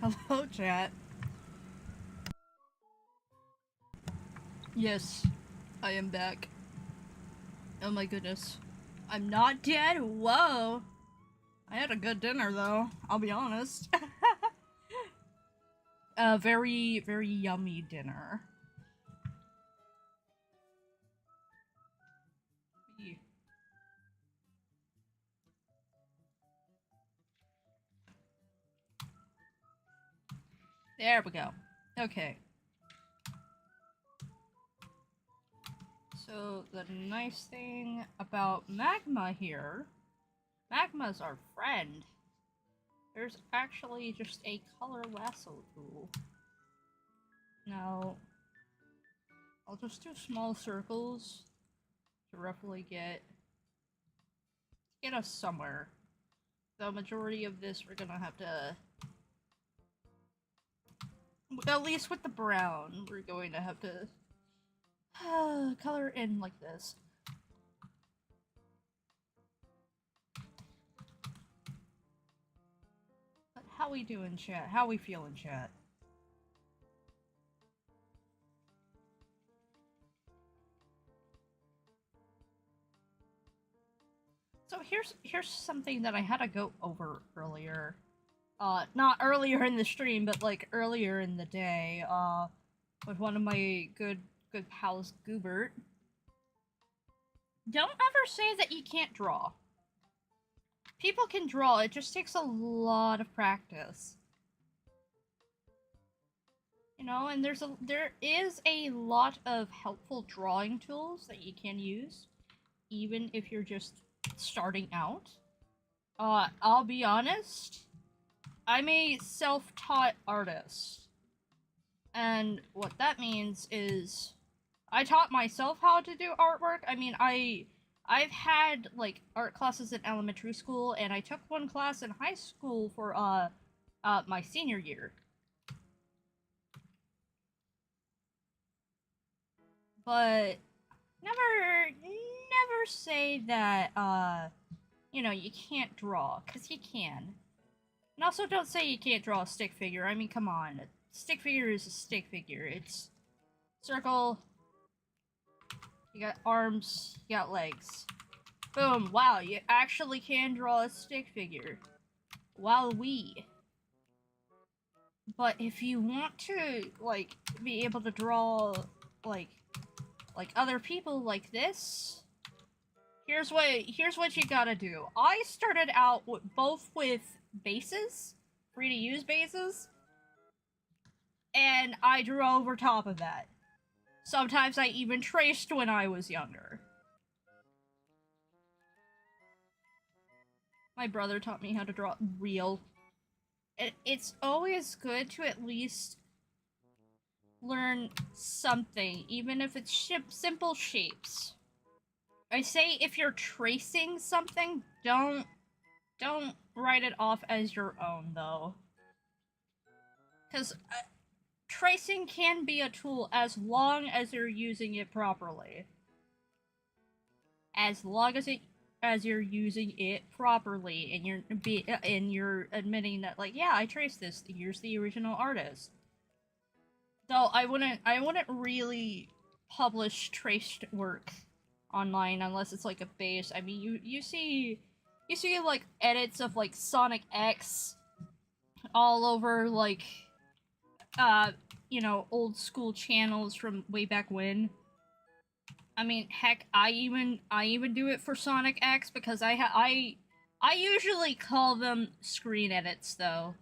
Hello, chat. Yes, I am back. Oh my goodness. I'm not dead? Whoa. I had a good dinner, though. I'll be honest. A very, very yummy dinner. There we go. Okay. So, the nice thing about Magma here, Magma's our friend. There's actually just a color lasso tool. Now, I'll just do small circles to roughly get us somewhere. The majority of this we're gonna have to, at least with the brown, we're going to have to color in like this. But how we doing, chat? How we feeling, chat? So here's something that I had to go over earlier. Not earlier in the stream, but like earlier in the day, with one of my good pals, Goobert. Don't ever say that you can't draw. People can draw, it just takes a lot of practice. You know, and there is a lot of helpful drawing tools that you can use, even if you're just starting out. I'll be honest, I'm a self-taught artist. And what that means is I taught myself how to do artwork. I mean, I've had like art classes in elementary school, and I took one class in high school for my senior year. But never say that you know, you can't draw, cuz you can. And also don't say you can't draw a stick figure. I mean, come on. A stick figure is a stick figure. It's circle. You got arms, you got legs. Boom, wow, you actually can draw a stick figure. Wowee. But if you want to, like, be able to draw, like other people like this, here's what you gotta do. I started out both with bases, free to use bases, and I drew over top of that. Sometimes I even traced when I was younger. My brother taught me how to draw real. It's always good to at least learn something, even if it's simple shapes. I say if you're tracing something, don't write it off as your own, though. Because tracing can be a tool as long as you're using it properly. As long as you're using it properly, and you're admitting that, like, yeah, I traced this. Here's the original artist. Though I wouldn't really publish traced work online unless it's like a base. I mean, you see like edits of like Sonic X all over like you know, old school channels from way back when. I mean, heck, I even do it for Sonic X because I usually call them screen edits though.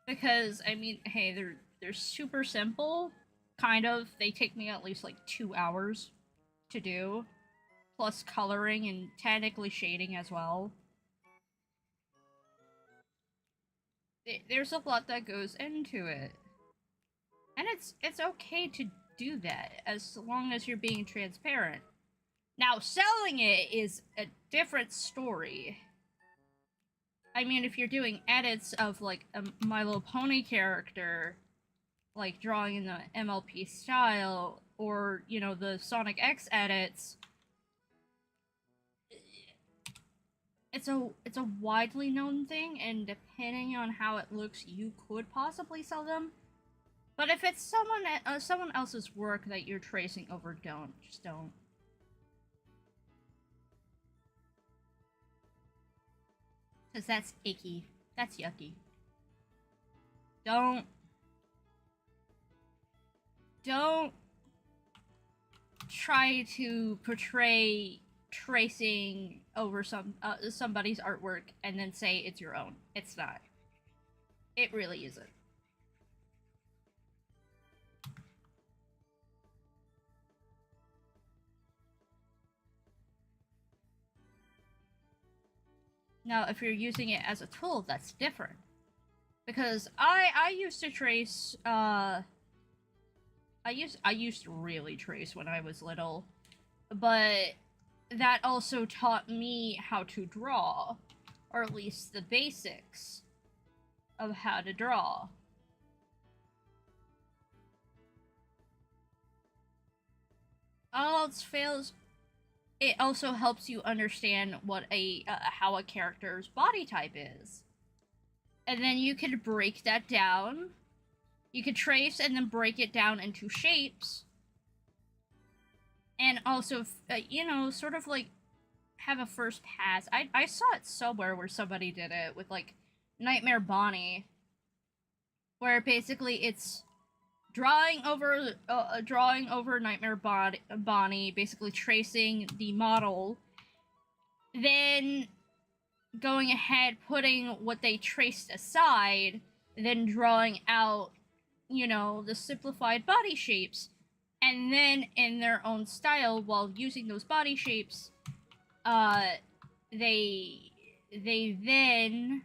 Because I mean, hey, they're super simple, kind of. They take me at least like 2 hours to do, plus coloring and technically shading as well. There's a lot that goes into it. And it's okay to do that as long as you're being transparent. Now, selling it is a different story. I mean, if you're doing edits of like a My Little Pony character, like drawing in the MLP style, or, you know, the Sonic X edits, it's a widely known thing, and depending on how it looks, you could possibly sell them. But if it's someone else's work that you're tracing over, just don't. Cause that's icky. That's yucky. Don't try to portray tracing over somebody's artwork and then say it's your own. It's not. It really isn't. Now, if you're using it as a tool, that's different. Because I used to trace I used to really trace when I was little, but that also taught me how to draw, or at least the basics of how to draw. All else fails, it also helps you understand what how a character's body type is. And then you can break that down. You can trace and then break it down into shapes. And also, you know, sort of like have a first pass. I saw it somewhere where somebody did it with like Nightmare Bonnie, where basically it's drawing over Nightmare Bonnie, basically tracing the model, then going ahead putting what they traced aside, then drawing out, you know, the simplified body shapes, and then in their own style, while using those body shapes, they then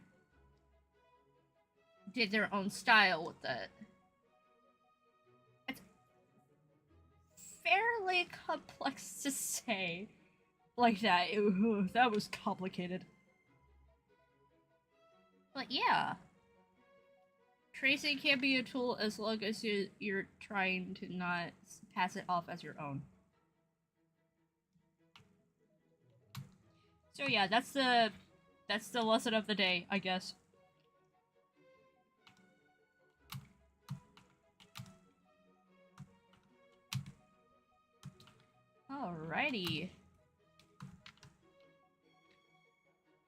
did their own style with it. It's fairly complex to say like that. That was complicated. But yeah. Tracing can be a tool as long as you're trying to not pass it off as your own. So yeah, that's the lesson of the day, I guess. Alrighty.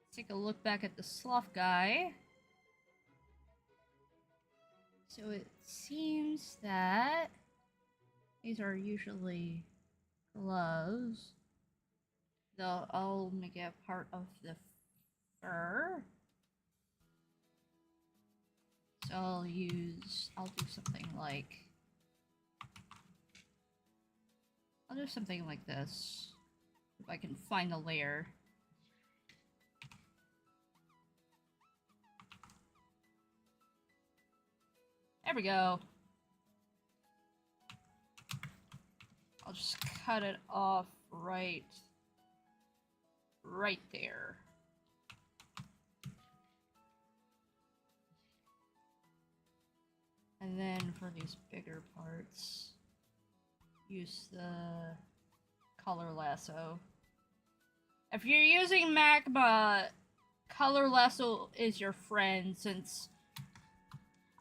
Let's take a look back at the sloth guy. So it seems that these are usually gloves. They'll all make it part of the fur. So I'll do something like this. If I can find the layer. There we go. I'll just cut it off right there. And then for these bigger parts, use the color lasso. If you're using Magma, color lasso is your friend, since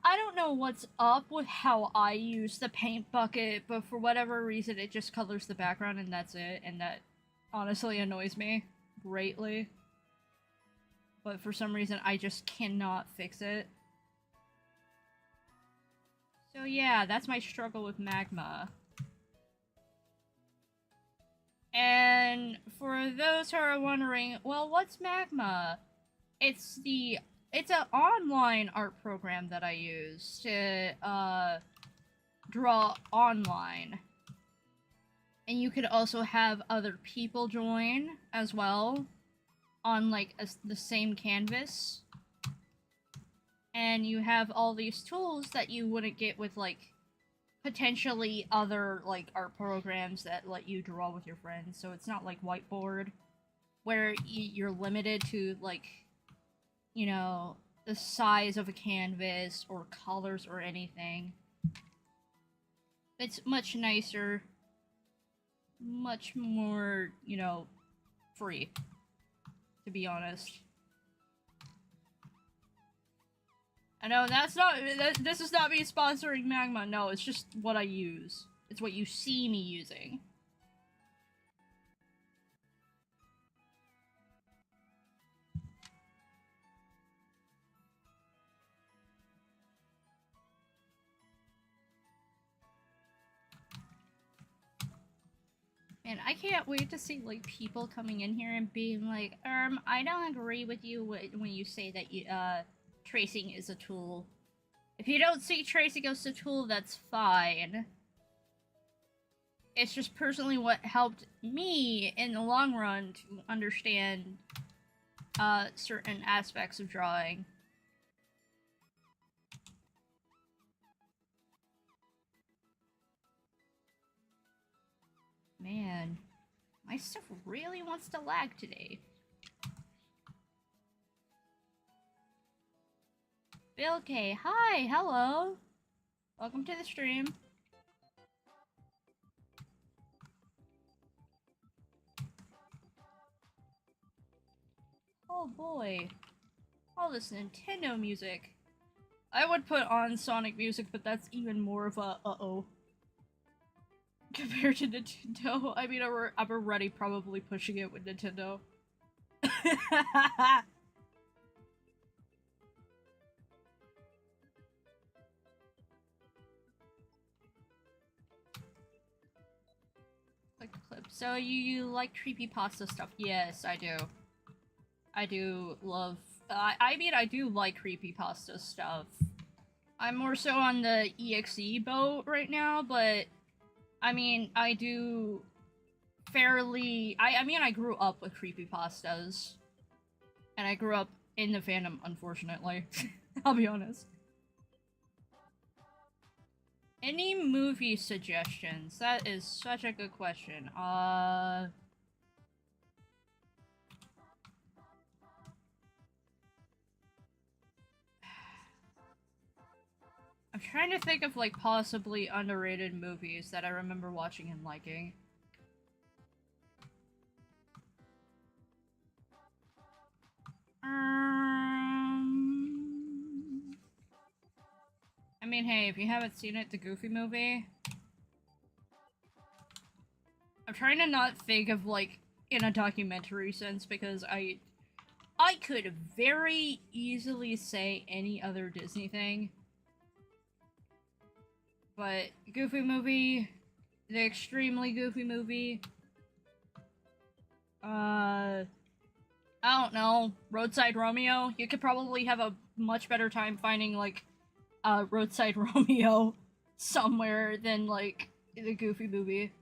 I don't know what's up with how I use the paint bucket, but for whatever reason it just colors the background and that's it, and that honestly annoys me greatly. But for some reason I just cannot fix it. So yeah, that's my struggle with Magma. And for those who are wondering, well, what's Magma? It's an online art program that I use to draw online. And you could also have other people join as well on like the same canvas. And you have all these tools that you wouldn't get with like potentially other like art programs that let you draw with your friends. So it's not like Whiteboard where you're limited to like, you know, the size of a canvas or colors or anything. It's much nicer, much more, you know, free. to be honest. I know that's not. This is not me sponsoring Magma. No, it's just what I use. It's what you see me using. Man, I can't wait to see like people coming in here and being like, I don't agree with you when you say that tracing is a tool. If you don't see tracing as a tool, that's fine. It's just personally what helped me in the long run to understand certain aspects of drawing. Man, my stuff really wants to lag today. Bill K, hi, hello. Welcome to the stream. Oh boy. All this Nintendo music. I would put on Sonic music, but that's even more of a uh-oh. Compared to Nintendo, I mean, I'm already probably pushing it with Nintendo. Click the clip. So you like creepypasta stuff? Yes, I do. I do love. I mean, I do like creepypasta stuff. I'm more so on the EXE boat right now, but I mean, I do fairly. I mean, I grew up with creepypastas, and I grew up in the fandom, unfortunately. I'll be honest. Any movie suggestions? That is such a good question. I'm trying to think of, like, possibly underrated movies that I remember watching and liking. I mean, hey, if you haven't seen it, the Goofy movie. I'm trying to not think of, like, in a documentary sense, because I could very easily say any other Disney thing. But Goofy movie, the extremely Goofy movie. I don't know, Roadside Romeo. You could probably have a much better time finding, like, Roadside Romeo somewhere than, like, the Goofy movie.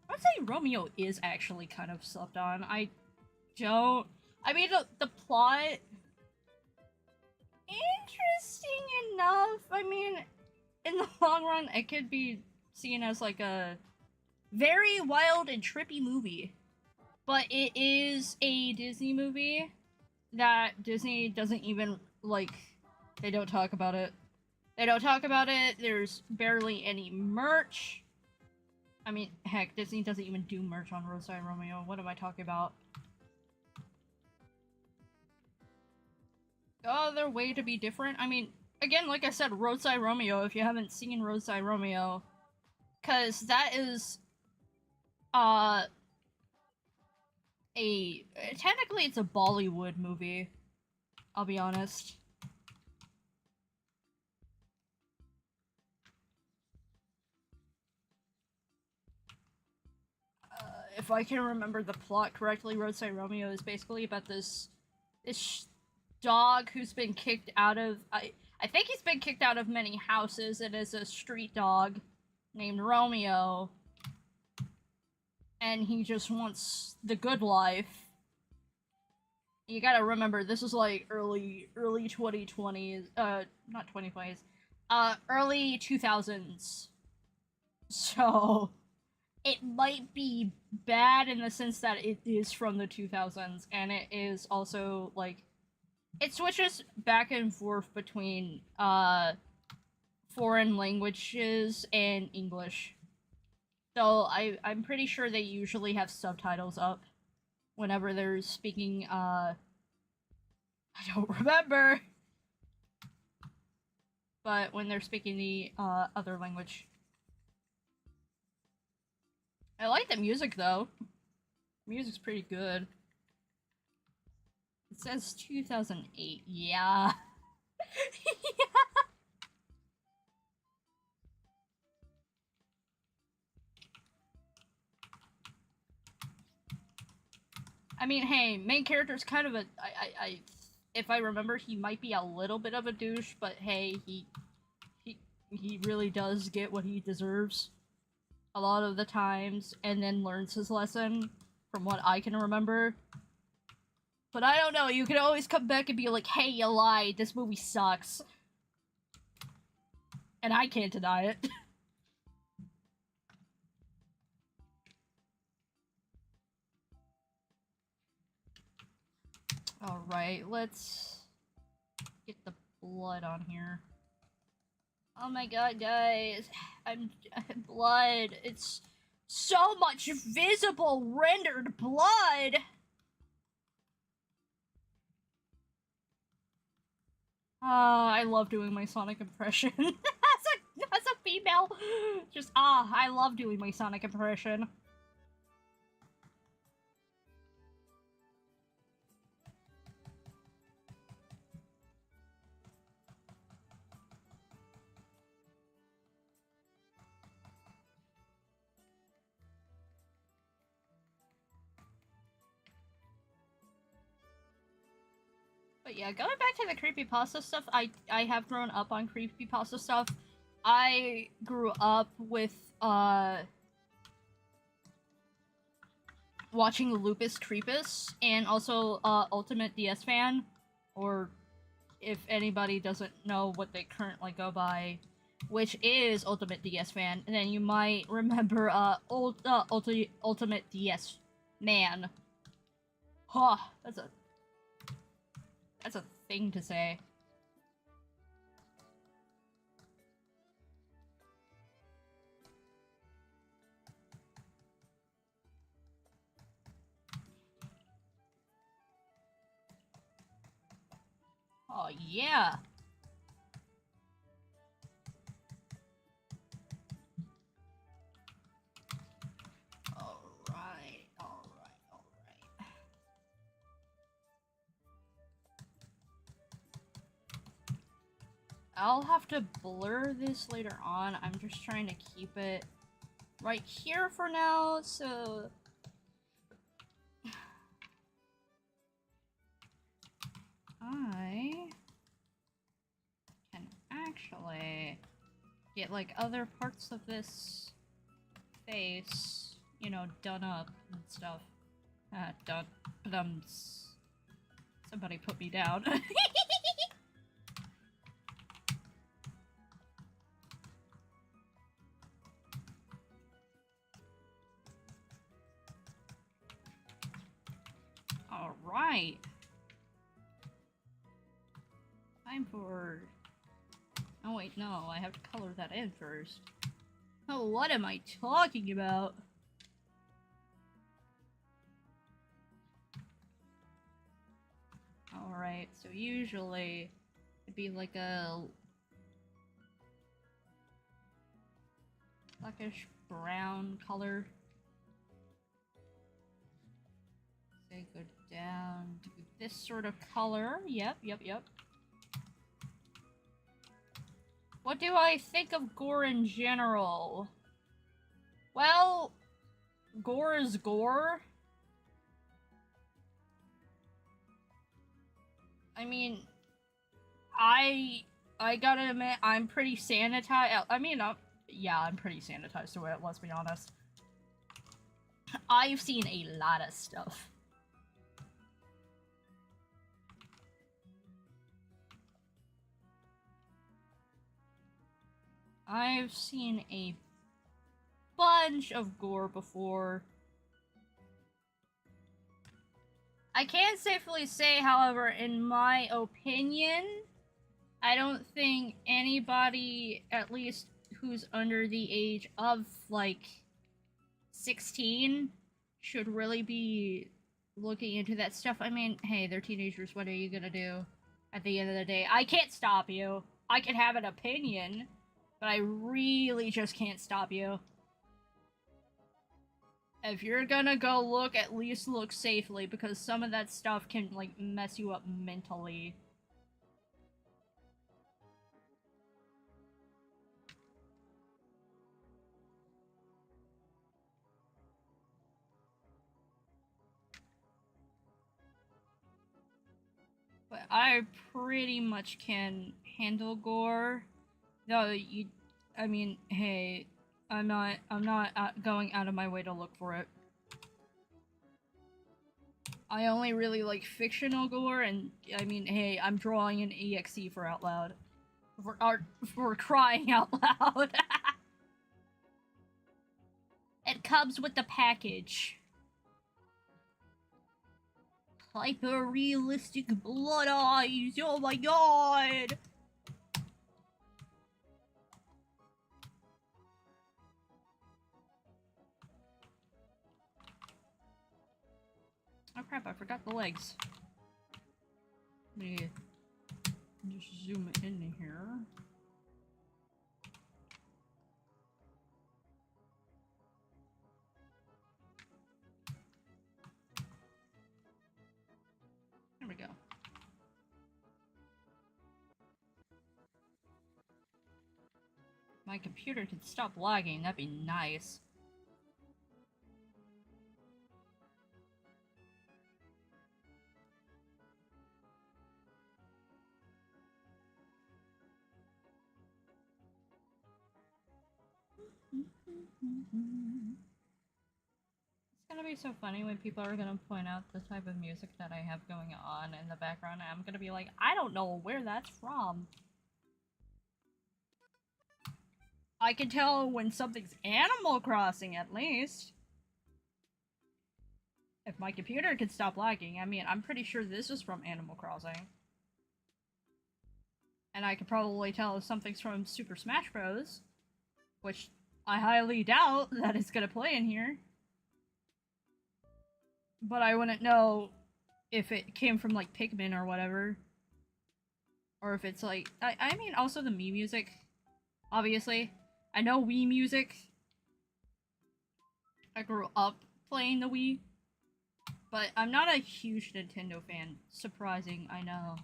Roadside Romeo is actually kind of slept on. I mean, the plot... Interesting enough. I mean, in the long run, it could be seen as, like, a very wild and trippy movie. But it is a Disney movie that Disney doesn't even, like, they don't talk about it. They don't talk about it. There's barely any merch. I mean, heck, Disney doesn't even do merch on Roadside Romeo. What am I talking about? Other way to be different? I mean, again, like I said, Roadside Romeo, if you haven't seen Roadside Romeo, because that is, technically it's a Bollywood movie, I'll be honest. If I can remember the plot correctly, Roadside Romeo is basically about this dog who's been kicked out of, I think he's been kicked out of many houses and is a street dog named Romeo. And he just wants the good life. You gotta remember, this is like early 2020s, not 2020s, early 2000s. So, it might be bad in the sense that it is from the 2000s, and it is also, like, it switches back and forth between, foreign languages and English. Though I'm pretty sure they usually have subtitles up whenever they're speaking, I don't remember. But when they're speaking the, other language. I like the music, though. Music's pretty good. It says 2008. Yeah. Yeah. I mean, hey, main character's kind of a... if I remember, he might be a little bit of a douche, but hey, he really does get what he deserves a lot of the times, and then learns his lesson, from what I can remember. But I don't know, you can always come back and be like, hey, you lied, this movie sucks. And I can't deny it. Alright, let's get the blood on here. Oh my god, guys. I'm blood. It's so much visible rendered blood! I love doing my Sonic impression. as a female. Just, I love doing my Sonic impression. But yeah, going back to the creepypasta stuff, I have grown up on creepypasta stuff. I grew up with, watching Lupus Creepus, and also, Ultimate DS Fan, or if anybody doesn't know what they currently go by, which is Ultimate DS Fan, then you might remember, Ultimate DS Man. Huh, that's a thing to say. Oh, yeah. Alright. I'll have to blur this later on. I'm just trying to keep it right here for now, so... I can actually get, like, other parts of this face, you know, done up and stuff. Somebody put me down. Alright. Time for... Oh wait, no, I have to color that in first. Oh, what am I talking about? Alright, so usually it'd be like a blackish brown color. Say go down to this sort of color. Yep. What do I think of gore in general? Well, gore is gore. I mean, I gotta admit, I'm pretty sanitized. I mean, yeah, I'm pretty sanitized to it, let's be honest. I've seen a lot of stuff. I've seen a bunch of gore before. I can safely say, however, in my opinion, I don't think anybody, at least who's under the age of, like, 16 should really be looking into that stuff. I mean, hey, they're teenagers. What are you gonna do at the end of the day? I can't stop you. I can have an opinion, but I really just can't stop you. If you're gonna go look, at least look safely, because some of that stuff can, like, mess you up mentally. But I pretty much can handle gore. No, I mean, hey, I'm not going out of my way to look for it. I only really like fictional gore, and I mean, hey, I'm drawing an EXE for out loud. For crying out loud. It comes with the package. Hyper-realistic blood eyes, oh my god! Oh crap, I forgot the legs. Let me just zoom in here. There we go. My computer could stop lagging, that'd be nice. It's gonna be so funny when people are gonna point out the type of music that I have going on in the background, and I'm gonna be like, I don't know where that's from. I can tell when something's Animal Crossing, at least. If my computer could stop lagging, I mean, I'm pretty sure this is from Animal Crossing. And I could probably tell if something's from Super Smash Bros., which I highly doubt that it's gonna play in here. But I wouldn't know if it came from, like, Pikmin or whatever. Or if it's, like... I mean, also the Mii music. Obviously. I know Wii music. I grew up playing the Wii. But I'm not a huge Nintendo fan. Surprising, I know.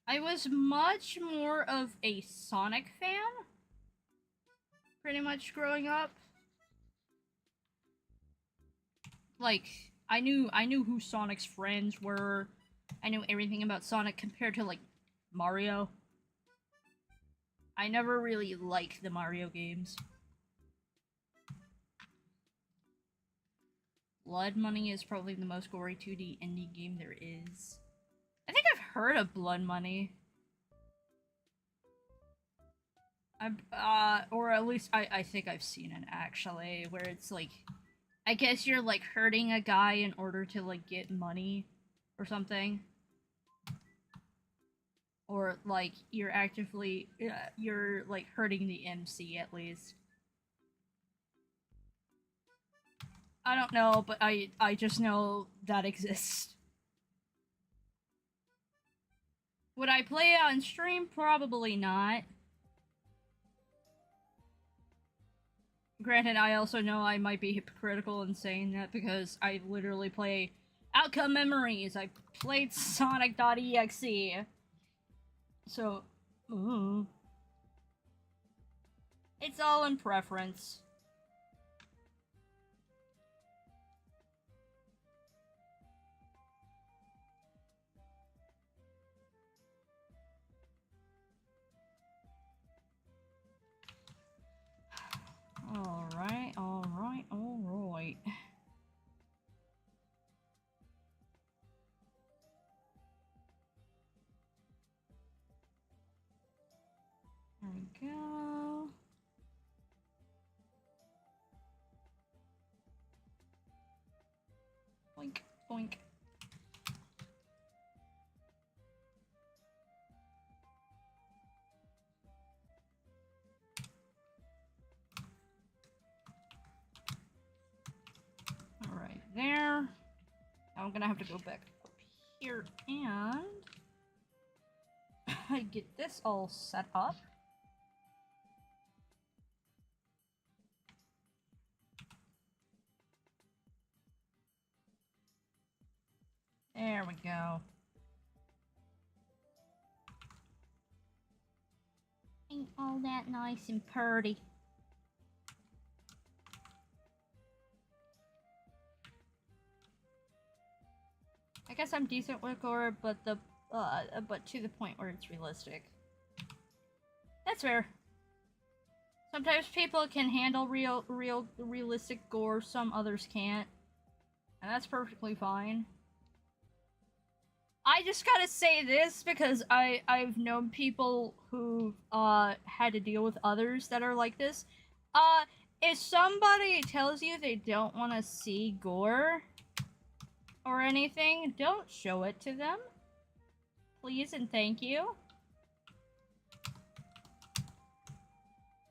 I was much more of a Sonic fan. Pretty much growing up. Like, I knew who Sonic's friends were. I knew everything about Sonic compared to, like, Mario. I never really liked the Mario games. Blood Money is probably the most gory 2D indie game there is. I think I've heard of Blood Money. Or at least I think I've seen it, actually, where it's like... I guess you're, like, hurting a guy in order to, like, get money or something. Or, like, you're actively, you're, like, hurting the MC, at least. I don't know, but I just know that exists. Would I play it on stream? Probably not. Granted, I also know I might be hypocritical in saying that because I literally play Outcome Memories. I played Sonic.exe. So, it's all in preference. Alright, alright, alright. There we go. Boink, boink. I'm gonna have to go back up here and get this all set up. There we go. Ain't all that nice and purty. I guess I'm decent with gore, but to the point where it's realistic. That's fair. Sometimes people can handle realistic gore, some others can't. And that's perfectly fine. I just gotta say this because I've known people who had to deal with others that are like this. If somebody tells you they don't want to see gore or anything, don't show it to them. Please and thank you.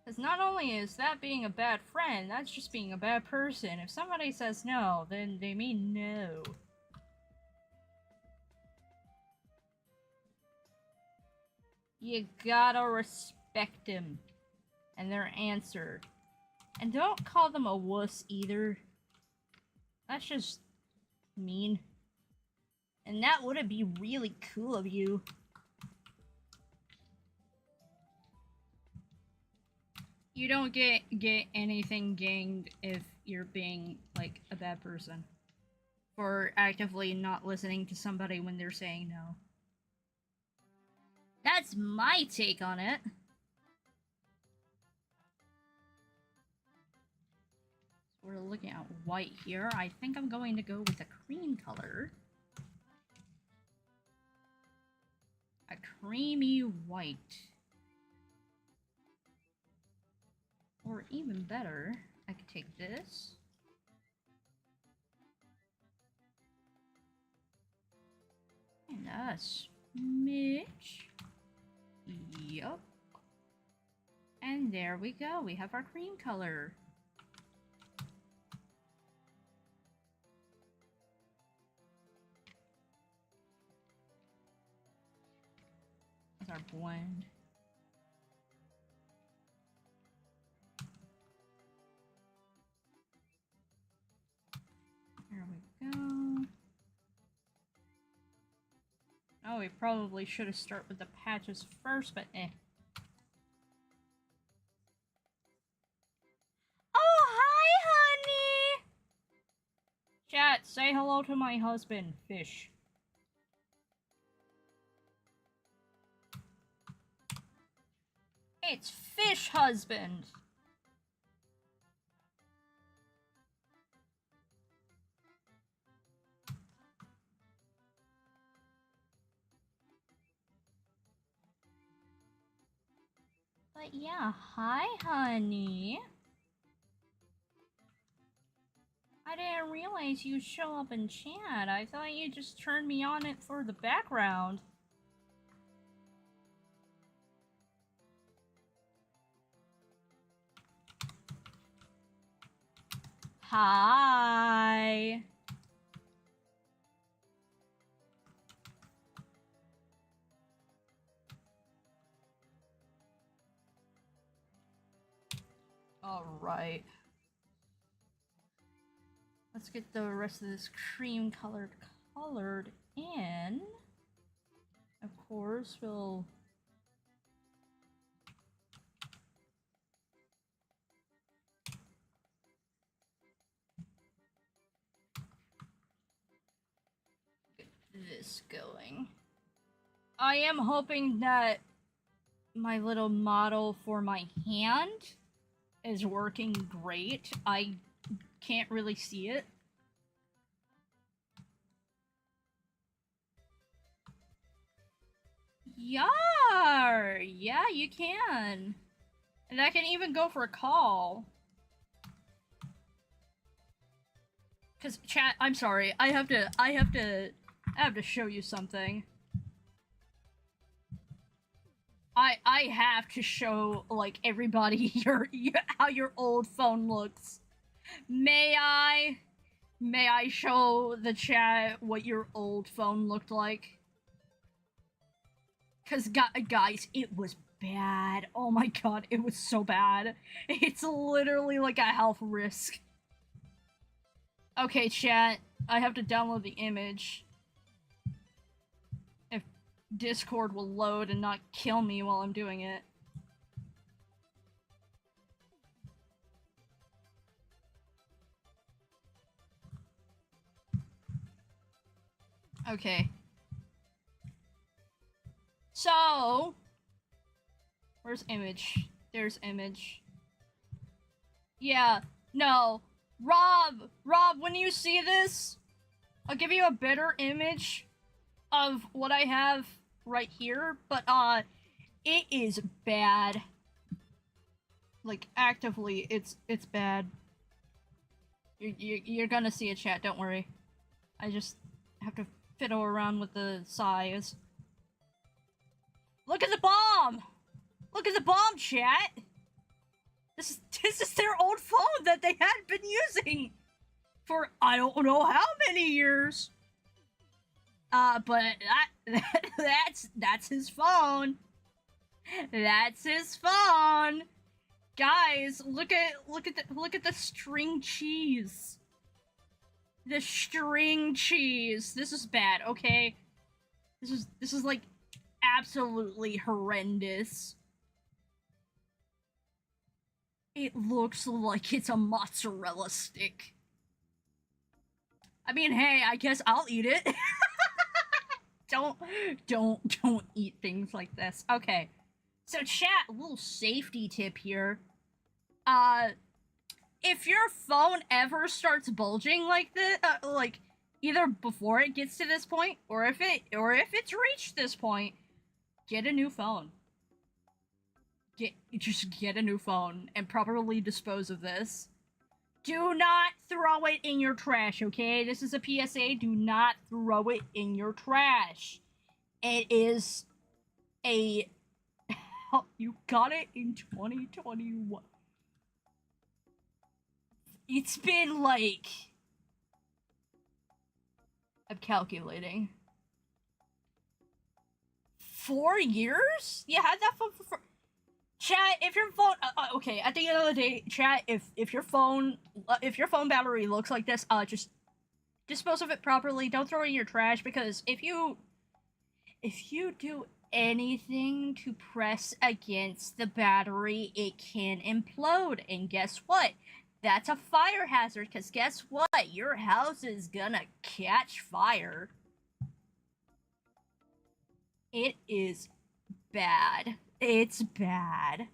Because not only is that being a bad friend, that's just being a bad person. If somebody says no, then they mean no. You gotta respect them and their answer. And don't call them a wuss either. That's just mean. And that wouldn't be really cool of you. You don't get anything gained if you're being, like, a bad person. For actively not listening to somebody when they're saying no. That's my take on it. We're looking at white here. I think I'm going to go with the cream color. A creamy white. Or even better, I could take this. And a smidge. Yup. And there we go. We have our cream color. That's our blend. There we go. Oh, we probably should have started with the patches first, but eh. Oh, hi, honey! Chat, say hello to my husband, Fish. It's Fish Husband! But yeah, hi, honey. I didn't realize you'd show up in chat. I thought you just turned me on it for the background. Hi. Alright. Let's get the rest of this cream colored in. Of course, we'll get this going. I am hoping that my little model for my hand is working great. I can't really see it. Yar! Yeah, you can. And I can even go for a call. Cause chat, I'm sorry. I have to show you something. I have to show, like, everybody how your old phone looks. May I? May I show the chat what your old phone looked like? Cause guys, it was bad. Oh my god, it was so bad. It's literally like a health risk. Okay, chat, I have to download the image. If Discord will load and not kill me while I'm doing it. Okay. So, where's image? There's image. Yeah, no. Rob, when you see this, I'll give you a better image of what I have right here, but it is bad. Like, actively, it's bad. You're gonna see it, chat, don't worry. I just have to fiddle around with the size. Look at the bomb! Look at the bomb, chat! This is their old phone that they had been using for I don't know how many years. But that's his phone. That's his phone. Guys, look at the string cheese. The string cheese. This is bad, okay? This is like absolutely horrendous. It looks like it's a mozzarella stick. I mean, hey, I guess I'll eat it. Don't eat things like this. Okay. So chat, a little safety tip here. If your phone ever starts bulging like this, like either before it gets to this point or if it's reached this point, get a new phone. Just get a new phone and properly dispose of this. Do not throw it in your trash, okay? This is a PSA. Do not throw it in your trash. It is a... You got it in 2021. It's been like... I'm calculating. 4 years? You had that phone for... Chat, if your phone, okay, at the end of the day, chat, if your phone battery looks like this, just dispose of it properly. Don't throw it in your trash, because if you do anything to press against the battery, it can implode. And guess what? That's a fire hazard, because guess what? Your house is gonna catch fire. It is bad. It's bad.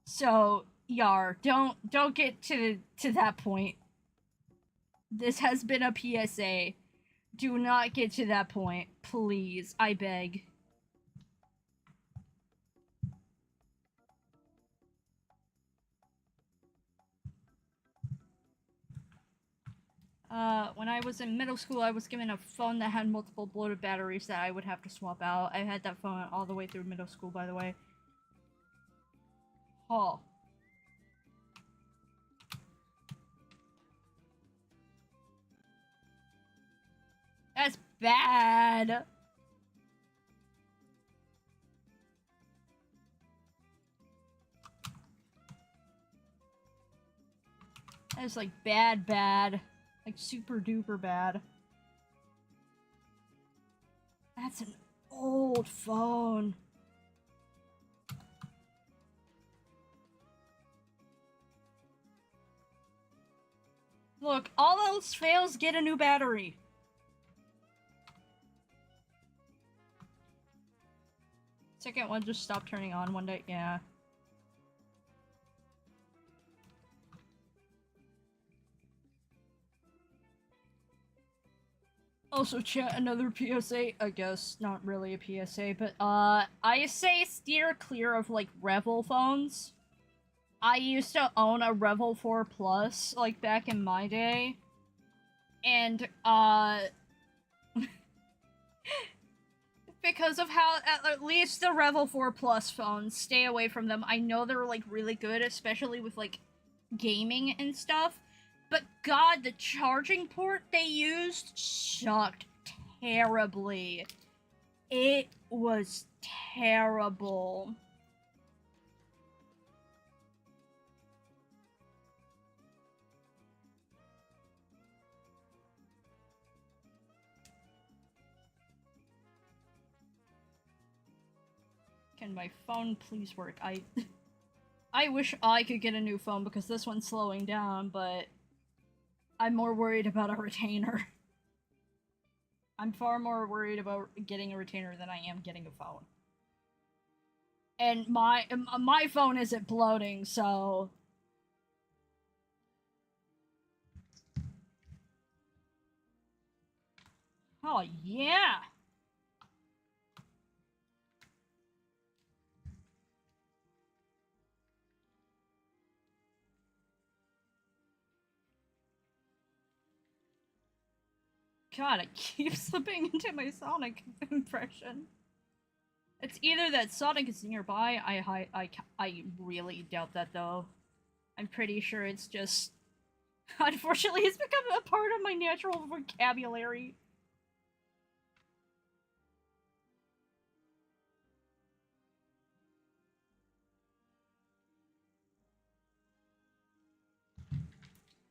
So, Yar, don't get to that point. This has been a PSA. Do not get to that point. Please, I beg. When I was in middle school, I was given a phone that had multiple bloated batteries that I would have to swap out. I had that phone all the way through middle school, by the way. Oh. That's bad. That's like bad. Like super duper bad. That's an old phone. Look, all else fails, get a new battery. Second one just stopped turning on one day, yeah. Also, chat, another PSA, I guess, not really a PSA, but, I say steer clear of, like, Revel phones. I used to own a Revel 4 Plus, like, back in my day. And, because of how, at least the Revel 4 Plus phones, stay away from them. I know they're, like, really good, especially with, like, gaming and stuff. But God, the charging port they used sucked terribly. It was terrible. Can my phone please work? I wish I could get a new phone because this one's slowing down, but I'm more worried about a retainer. I'm far more worried about getting a retainer than I am getting a phone. And my phone isn't bloating, so oh yeah. God, I keep slipping into my Sonic impression. It's either that Sonic is nearby. I really doubt that though. I'm pretty sure it's just. Unfortunately, it's become a part of my natural vocabulary.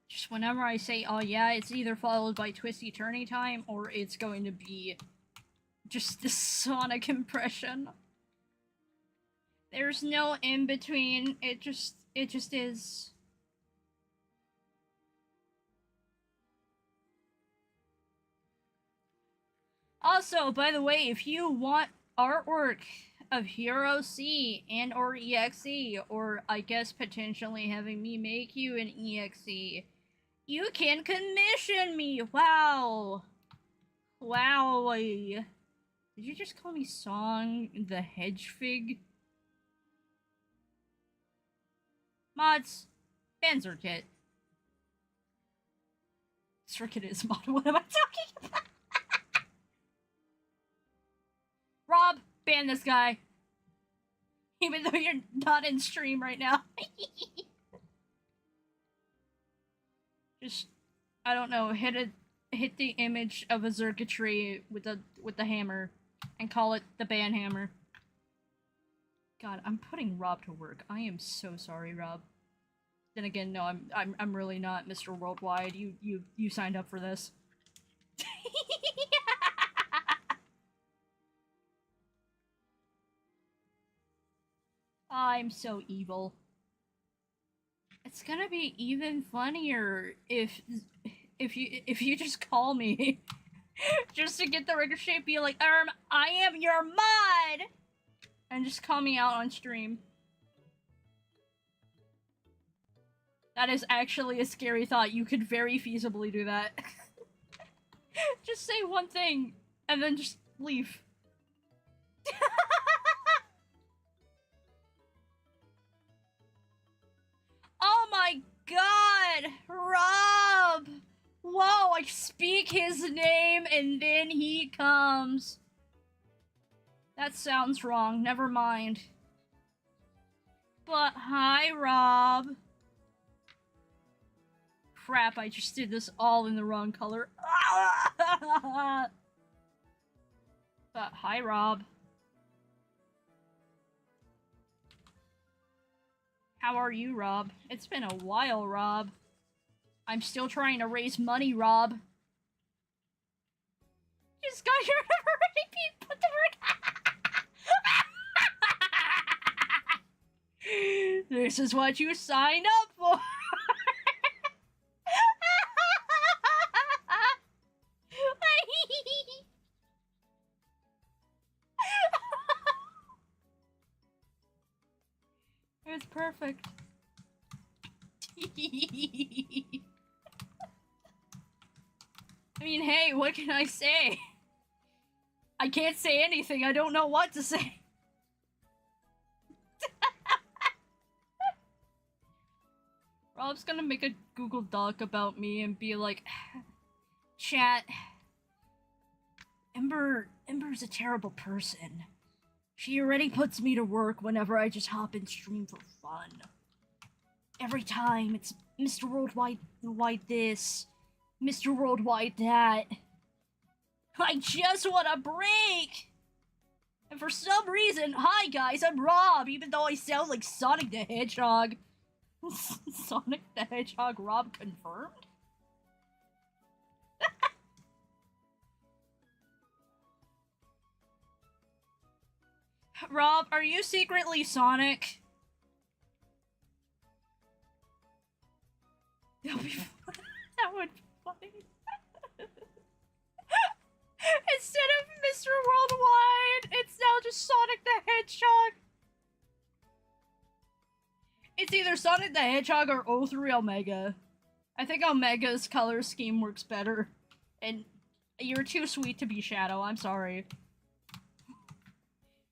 Just whenever I say, oh yeah, it's either followed by twisty turny time or it's going to be just the Sonic impression. There's no in between. It just is. Also, by the way, if you want artwork of Hero C and or EXE, or I guess potentially having me make you an EXE, you can commission me. Wow. Wow. Did you just call me Song the Hedge Fig? Mods, Banzerkit. Circuit is mod. What am I talking about? Rob, ban this guy. Even though you're not in stream right now. Just, I don't know, hit the image of a circuitry with the hammer and call it the ban hammer. God, I'm putting Rob to work. I am so sorry, Rob. Then again, no, I'm really not Mr. Worldwide. You signed up for this. I'm so evil. It's gonna be even funnier if you just call me just to get the ricochet, be like, I am your mod, and just call me out on stream. That is actually a scary thought. You could very feasibly do that. Just say one thing and then just leave. Oh my god! Rob! Whoa, I speak his name and then he comes. That sounds wrong. Never mind. But hi, Rob. Crap, I just did this all in the wrong color. But hi, Rob. How are you, Rob? It's been a while, Rob. I'm still trying to raise money, Rob. Just got your repeat. Put the word. This is what you signed up for. It's perfect. I mean, hey, what can I say? I can't say anything. I don't know what to say. Rob's gonna make a Google Doc about me and be like, chat, Ember's a terrible person. She already puts me to work whenever I just hop in stream for fun. Every time, it's Mr. Worldwide, why this? Mr. Worldwide that. I just want a break! And for some reason, hi guys, I'm Rob, even though I sound like Sonic the Hedgehog. Sonic the Hedgehog Rob confirmed? Rob, are you secretly Sonic? That would be funny. Instead of Mr. Worldwide, it's now just Sonic the Hedgehog. It's either Sonic the Hedgehog or O3 Omega. I think Omega's color scheme works better. And you're too sweet to be Shadow, I'm sorry.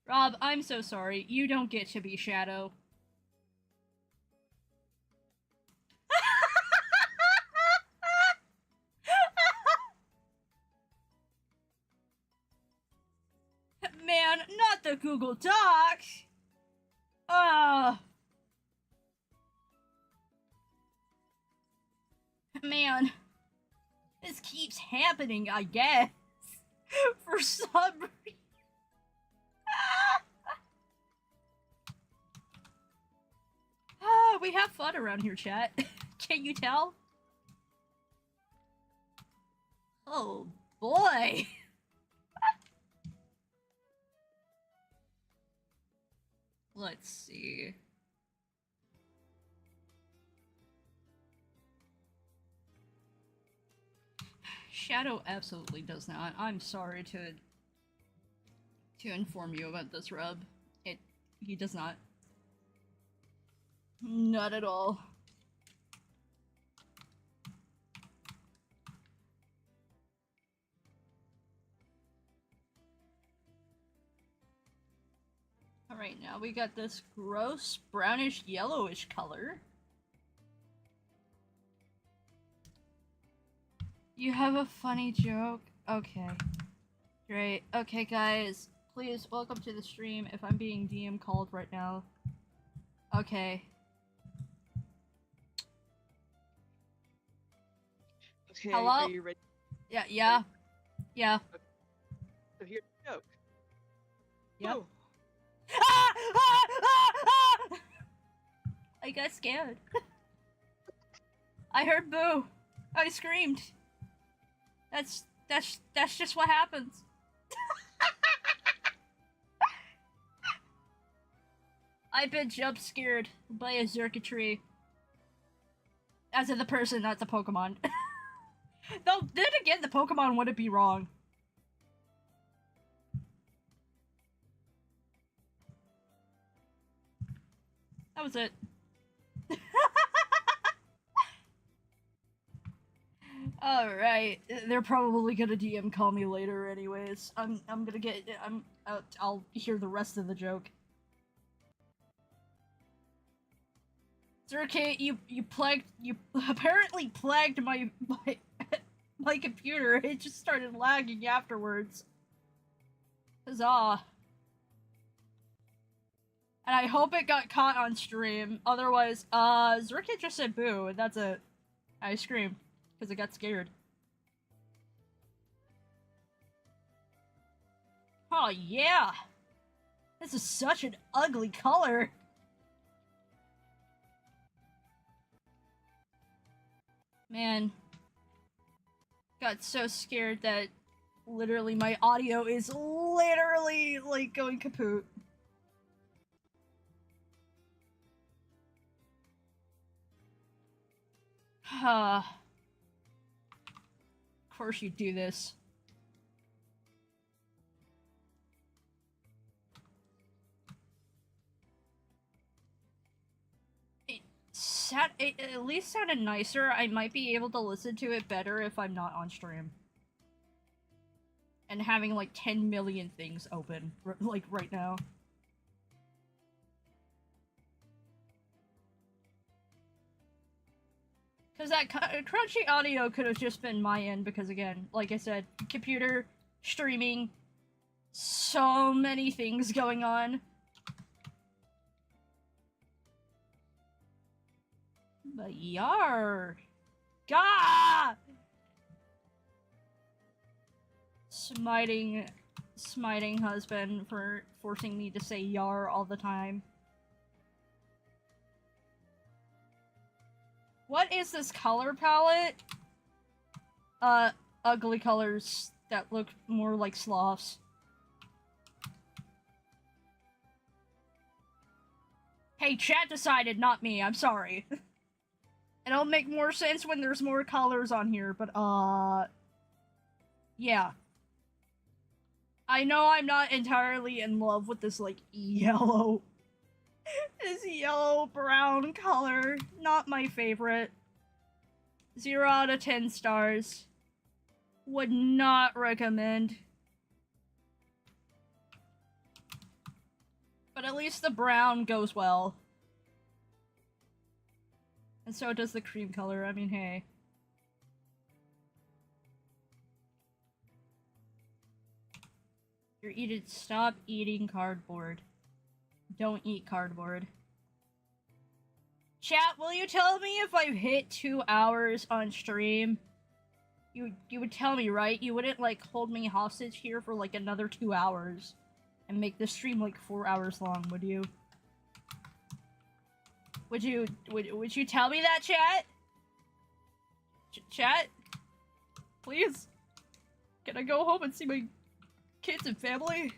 Rob, I'm so sorry. You don't get to be Shadow. Man, not the Google Doc! Man. This keeps happening, I guess. For some reason. We have fun around here, chat. Can't you tell? Oh, boy. Let's see. Shadow absolutely does not. I'm sorry to inform you about this, Rub. He does not. Not at all. Alright, now we got this gross brownish yellowish color. You have a funny joke? Okay. Great. Okay, guys. Please, welcome to the stream if I'm being DM called right now. Okay. Okay, hello? are you ready? Yeah. So here's the joke. Yep. Woo. I got scared. I heard boo. I screamed. That's just what happens. I've been jump scared by a circuitry. As in the person, not the Pokemon. Though, then again, the Pokemon wouldn't be wrong. That was it. Alright, they're probably gonna DM call me later anyways. I'll hear the rest of the joke. Zerkate, you apparently plagued my computer. It just started lagging afterwards. Huzzah. And I hope it got caught on stream. Otherwise, Zerkate just said boo, and that's it. I screamed, because I got scared. Oh yeah! This is such an ugly color! Man. Got so scared that literally my audio is literally, like, going kaput. Of course you do this. It at least sounded nicer. I might be able to listen to it better if I'm not on stream. And having like 10 million things open, like right now. Because that crunchy audio could have just been my end, because again, like I said, computer, streaming, so many things going on. But yar! Gah! Smiting husband for forcing me to say yar all the time. What is this color palette? Ugly colors that look more like sloths. Hey, chat decided, not me, I'm sorry. It'll make more sense when there's more colors on here, but, yeah. I know I'm not entirely in love with this, like, yellow... this yellow-brown color. Not my favorite. 0 out of 10 stars. Would not recommend. But at least the brown goes well. And so does the cream color, I mean, hey. Stop eating cardboard. Don't eat cardboard. Chat, will you tell me if I've hit 2 hours on stream? You would tell me, right? You wouldn't, like, hold me hostage here for, like, another 2 hours. And make the stream, like, 4 hours long, would you? Would you tell me that, chat? Chat? Please? Can I go home and see my kids and family?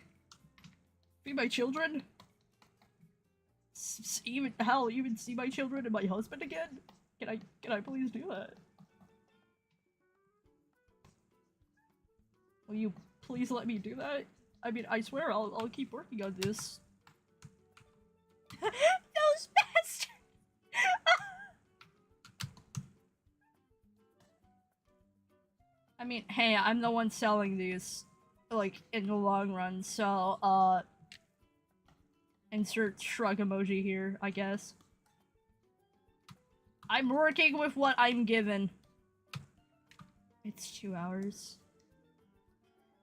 Be my children? Even see my children and my husband again? Can I please do that? Will you please let me do that? I mean, I swear I'll keep working on this. Those bastards! I mean, hey, I'm the one selling these, like, in the long run, so, insert shrug emoji here, I guess. I'm working with what I'm given. It's 2 hours.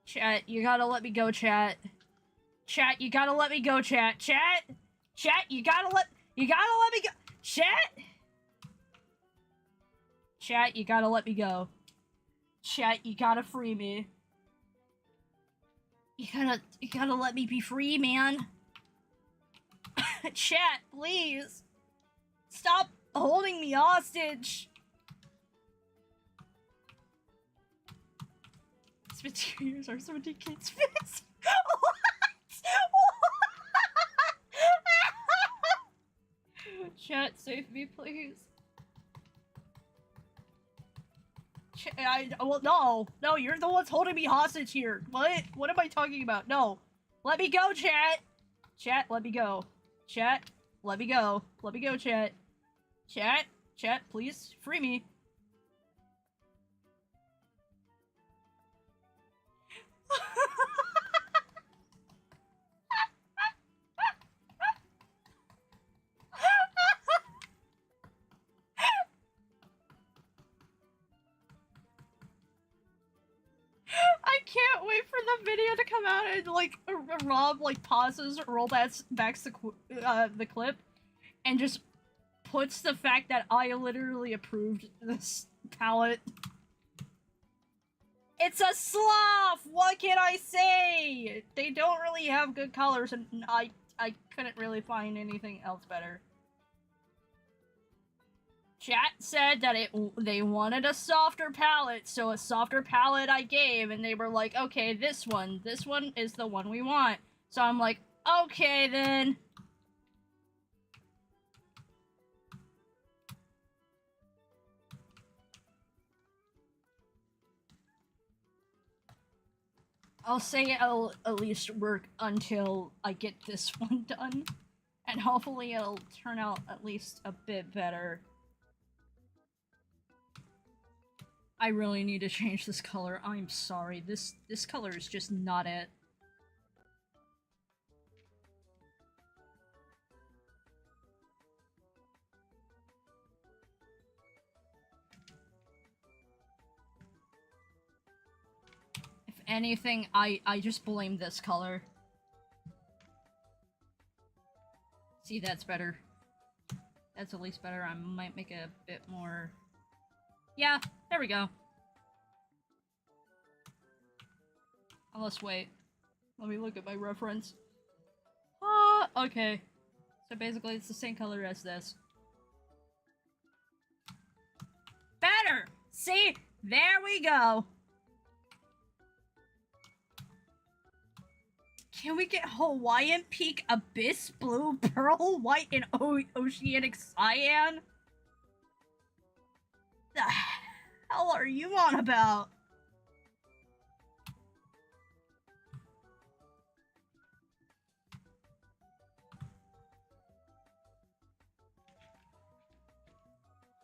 Chat, you gotta let me go, chat. Chat, you gotta let me go, chat. Chat! Chat, you gotta let me go! Chat! Chat, you gotta let me go. Chat, you gotta free me. You gotta let me be free, man. Chat, please. Stop holding me hostage. It's been 2 years, our 17 kids fixed. What? Chat, save me, please. Well, no, you're the ones holding me hostage here. What am I talking about? No. Let me go, chat. Chat, let me go. Chat, let me go. Let me go, chat. Chat, please, free me. I can't wait for the video to come out and, like, Rob, like, pauses, backs the clip, and just puts the fact that I literally approved this palette. It's a sloth! What can I say? They don't really have good colors, and I couldn't really find anything else better. Chat said that they wanted a softer palette, so a softer palette I gave, and they were like, okay, this one is the one we want. So I'm like, okay then. I'll say I'll at least work until I get this one done, and hopefully it'll turn out at least a bit better. I really need to change this color. I'm sorry. This color is just not it. If anything, I just blame this color. See, that's better. That's at least better. I might make it a bit more... Yeah, there we go. Unless, wait. Let me look at my reference. Okay. So basically it's the same color as this. Better! See? There we go! Can we get Hawaiian Peak Abyss Blue, Pearl White, and Oceanic Cyan? The hell are you on about?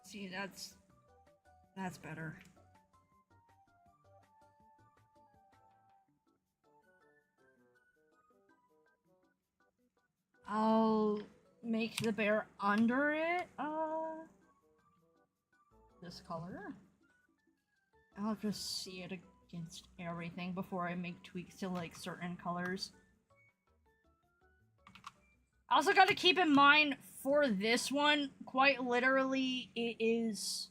See, that's better. I'll make the bear under it, this color. I'll just see it against everything before I make tweaks to, like, certain colors. I also gotta keep in mind, for this one, quite literally, it is...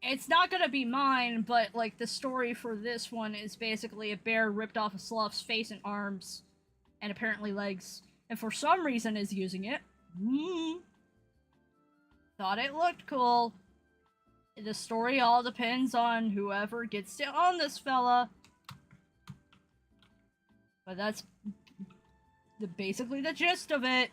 It's not gonna be mine, but, like, the story for this one is basically a bear ripped off a sloth's face and arms, and apparently legs, and for some reason is using it. Thought it looked cool. The story all depends on whoever gets to own this fella. But that's basically the gist of it.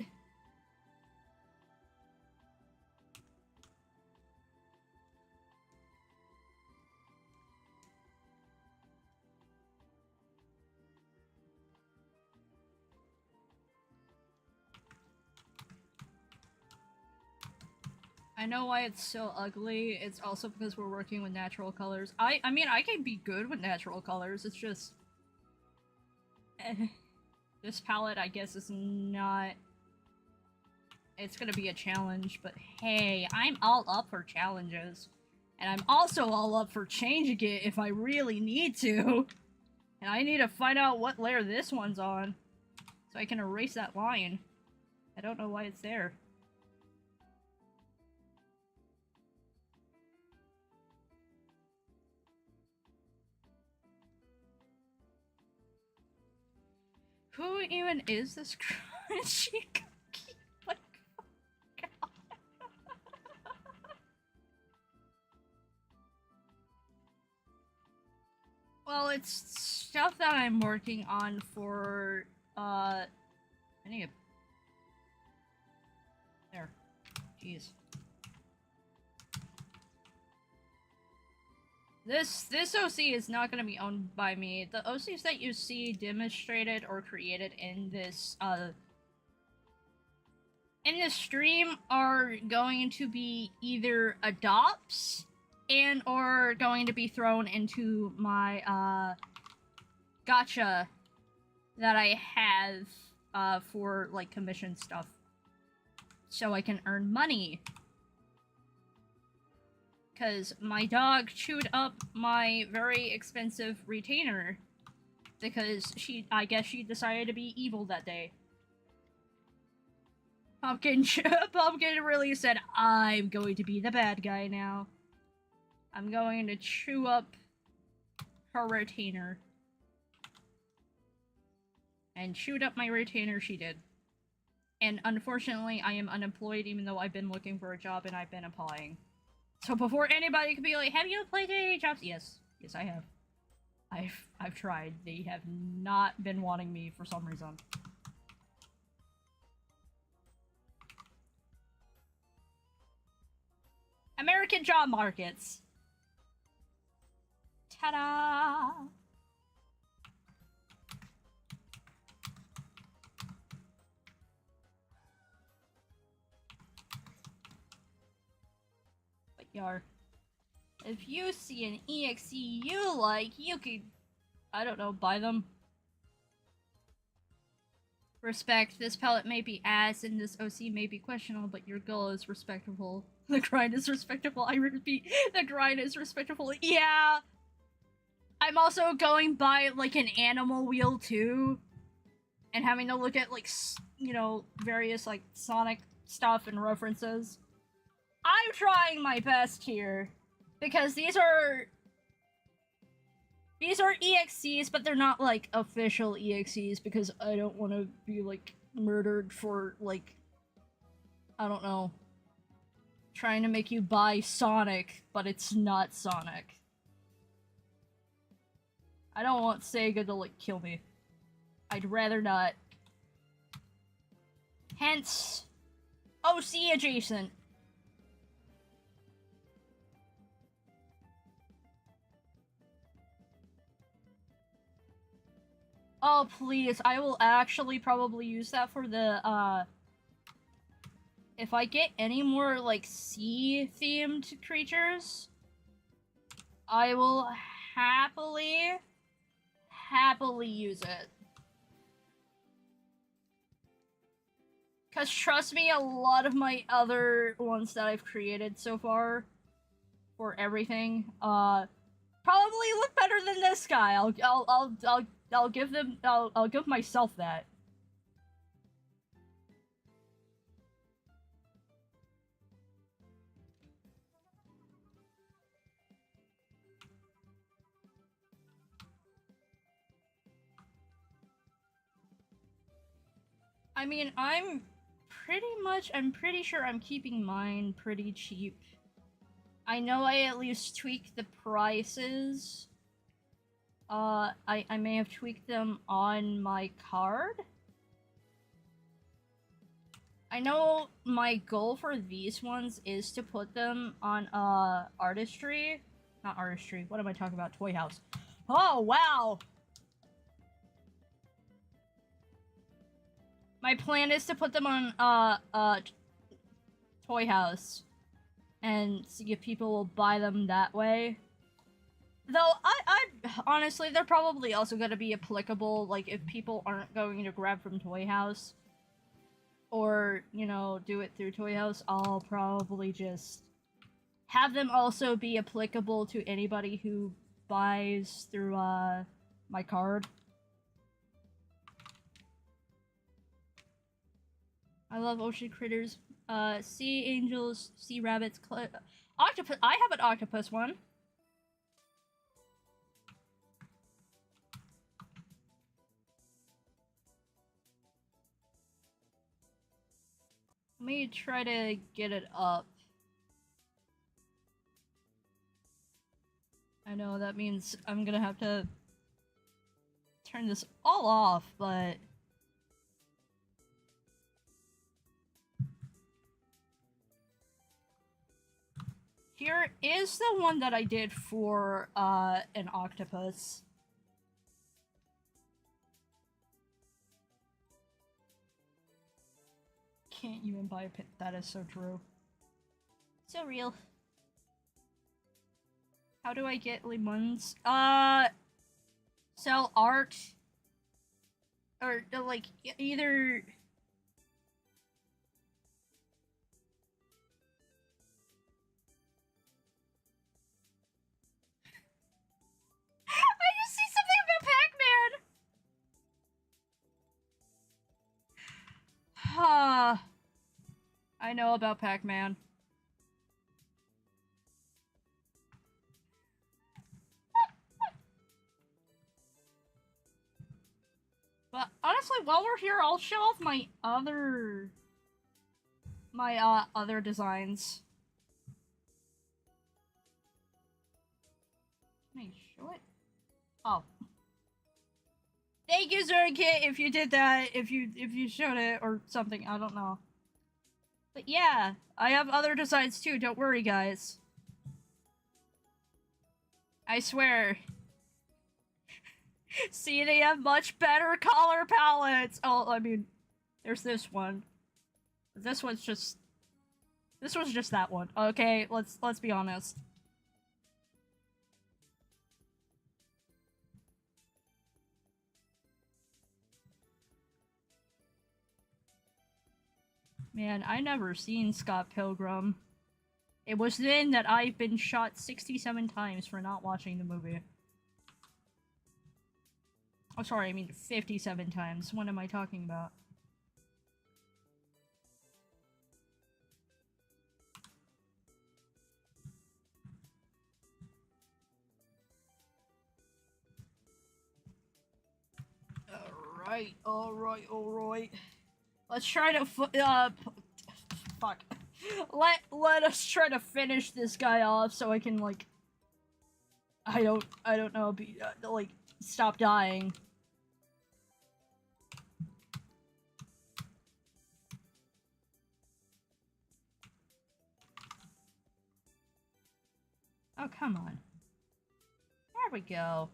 I know why it's so ugly. It's also because we're working with natural colors. I mean, I can be good with natural colors. It's just... this palette, I guess, is not... It's gonna be a challenge, but hey, I'm all up for challenges. And I'm also all up for changing it if I really need to. And I need to find out what layer this one's on, so I can erase that line. I don't know why it's there. Who even is this crunchy cookie? Like, oh God. Well, it's stuff that I'm working on for, I need to... There. Jeez. This OC is not going to be owned by me. The OCs that you see demonstrated or created in this stream are going to be either adopts and or going to be thrown into my gacha that I have for like commission stuff, so I can earn money. Because my dog chewed up my very expensive retainer because I guess she decided to be evil that day. Pumpkin really said, I'm going to be the bad guy now. I'm going to chew up her retainer. And chewed up my retainer she did. And unfortunately, I am unemployed even though I've been looking for a job and I've been applying. So before anybody can be like, have you applied to any jobs? Yes. Yes, I have. I've tried. They have not been wanting me for some reason. American job markets. Ta-da! Yar. If you see an EXE you like, you could, I don't know, buy them. Respect. This palette may be ass and this OC may be questionable, but your goal is respectable. The grind is respectable. I repeat, the grind is respectable. Yeah! I'm also going by like an animal wheel too, and having to look at like you know, various like Sonic stuff and references. I'm trying my best here because these are EXEs, but they're not like official EXEs because I don't want to be like murdered for like, I don't know, trying to make you buy Sonic, but it's not Sonic. I don't want Sega to like kill me. I'd rather not. Hence, OC adjacent. Oh, please. I will actually probably use that for the, if I get any more, like, sea-themed creatures, I will happily use it. Because trust me, a lot of my other ones that I've created so far, for everything, probably look better than this guy. I'll give them. I'll give myself that. I mean, I'm pretty sure I'm keeping mine pretty cheap. I know I at least tweaked the prices. I may have tweaked them on my card. I know my goal for these ones is to put them on, artistry. Not artistry, what am I talking about? Toy House. Oh, wow! My plan is to put them on, Toy House. And see if people will buy them that way. Though, I honestly, they're probably also gonna be applicable, like, if people aren't going to grab from Toy House. Or, you know, do it through Toy House, I'll probably just have them also be applicable to anybody who buys through, my card. I love ocean critters. Sea angels, sea rabbits, octopus. I have an octopus one. Let me try to get it up. I know that means I'm gonna have to turn this all off, but here is the one that I did for an octopus. Can't even buy a pit. That is so true. So real. How do I get lemons? Sell art. Or, like, either... I just see something about Pac-Man! I know about Pac-Man. But honestly, while we're here, I'll show off my other designs. Can I show it? Oh. Thank you, Zerkit, if you did that, if you showed it or something, I don't know. But yeah, I have other designs too, don't worry, guys. I swear. See, they have much better color palettes! Oh, I mean, there's this one. This was just that one. Okay, let's be honest. Man, I never seen Scott Pilgrim. It was then that I've been shot 67 times for not watching the movie. Oh, sorry, I mean 57 times. What am I talking about? Alright. Let's try to fuck. Let us try to finish this guy off so I can, like, I don't know, be, like, stop dying. Oh, come on. There we go.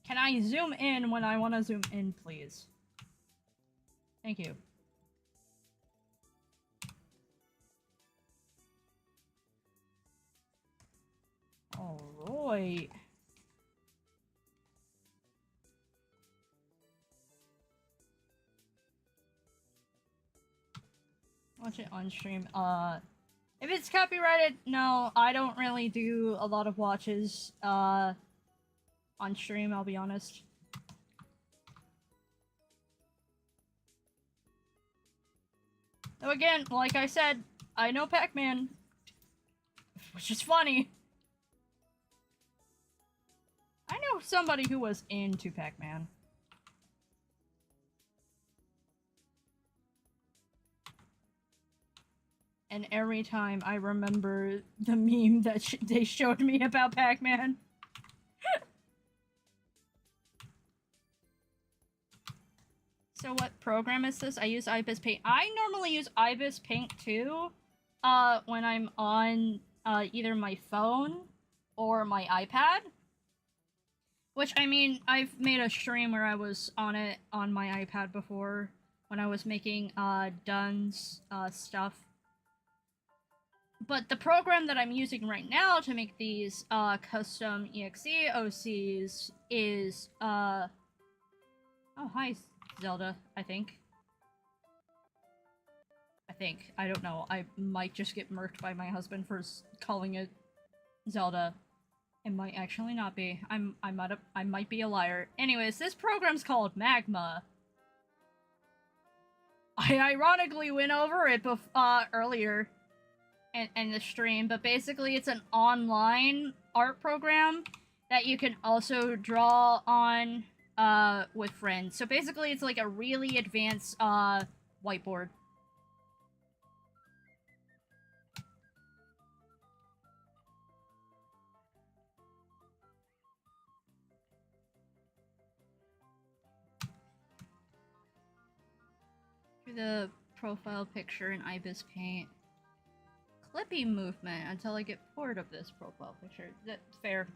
Can I zoom in when I want to zoom in, please? Thank you. Alright. Watch it on stream. If it's copyrighted, no, I don't really do a lot of watches, on stream, I'll be honest. Though again, like I said, I know Pac-Man, which is funny. I know somebody who was into Pac-Man. And every time I remember the meme that they showed me about Pac-Man. So what program is this? I use Ibis Paint. I normally use Ibis Paint too, when I'm on, either my phone or my iPad. Which, I mean, I've made a stream where I was on it on my iPad before, when I was making, Dunn's, stuff. But the program that I'm using right now to make these, custom EXE OCs is, oh, hi, Zelda, I think. I don't know. I might just get murked by my husband for calling it Zelda. It might actually not be. I might be a liar. Anyways, this program's called Magma. I ironically went over it earlier in the stream, but basically it's an online art program that you can also draw on with friends. So basically it's like a really advanced whiteboard. The profile picture in Ibis Paint. Clippy movement until I get bored of this profile picture. That's fair.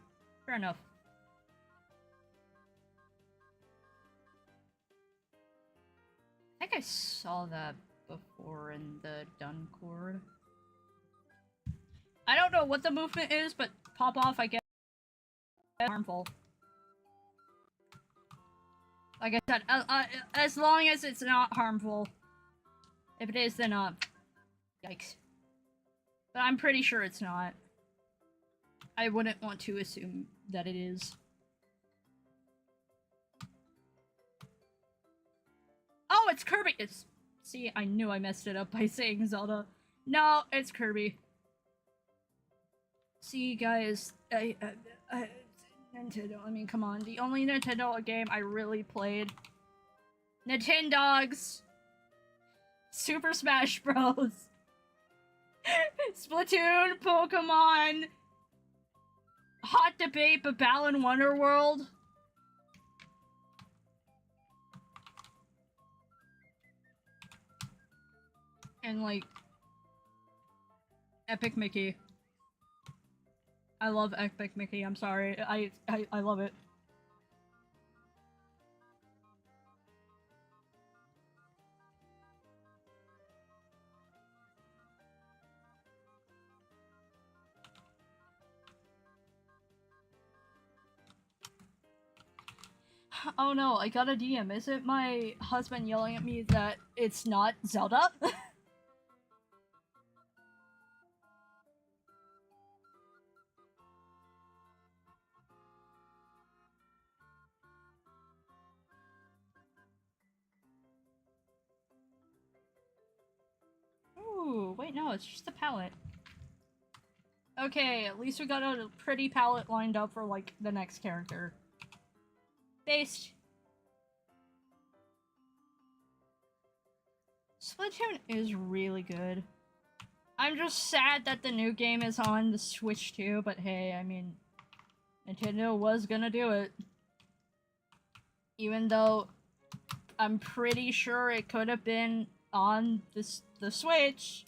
Fair enough. I think I saw that before in the done chord. I don't know what the movement is, but pop off, I guess, harmful. Like I said, as long as it's not harmful. If it is, then, yikes. But I'm pretty sure it's not. I wouldn't want to assume that it is. Oh, it's Kirby! See, I knew I messed it up by saying Zelda. No, it's Kirby. See, guys, Nintendo, I mean, come on. The only Nintendo game I really played. Nintendogs! Super Smash Bros. Splatoon, Pokemon, Hot Debate, but Balan Wonderworld. And, like, Epic Mickey. I love Epic Mickey, I'm sorry. I love it. Oh no, I got a DM. Is it my husband yelling at me that it's not Zelda? Wait, no, it's just the palette. Okay, at least we got a pretty palette lined up for, like, the next character. Based. Splatoon is really good. I'm just sad that the new game is on the Switch too, but hey, I mean, Nintendo was gonna do it. Even though I'm pretty sure it could have been on the Switch.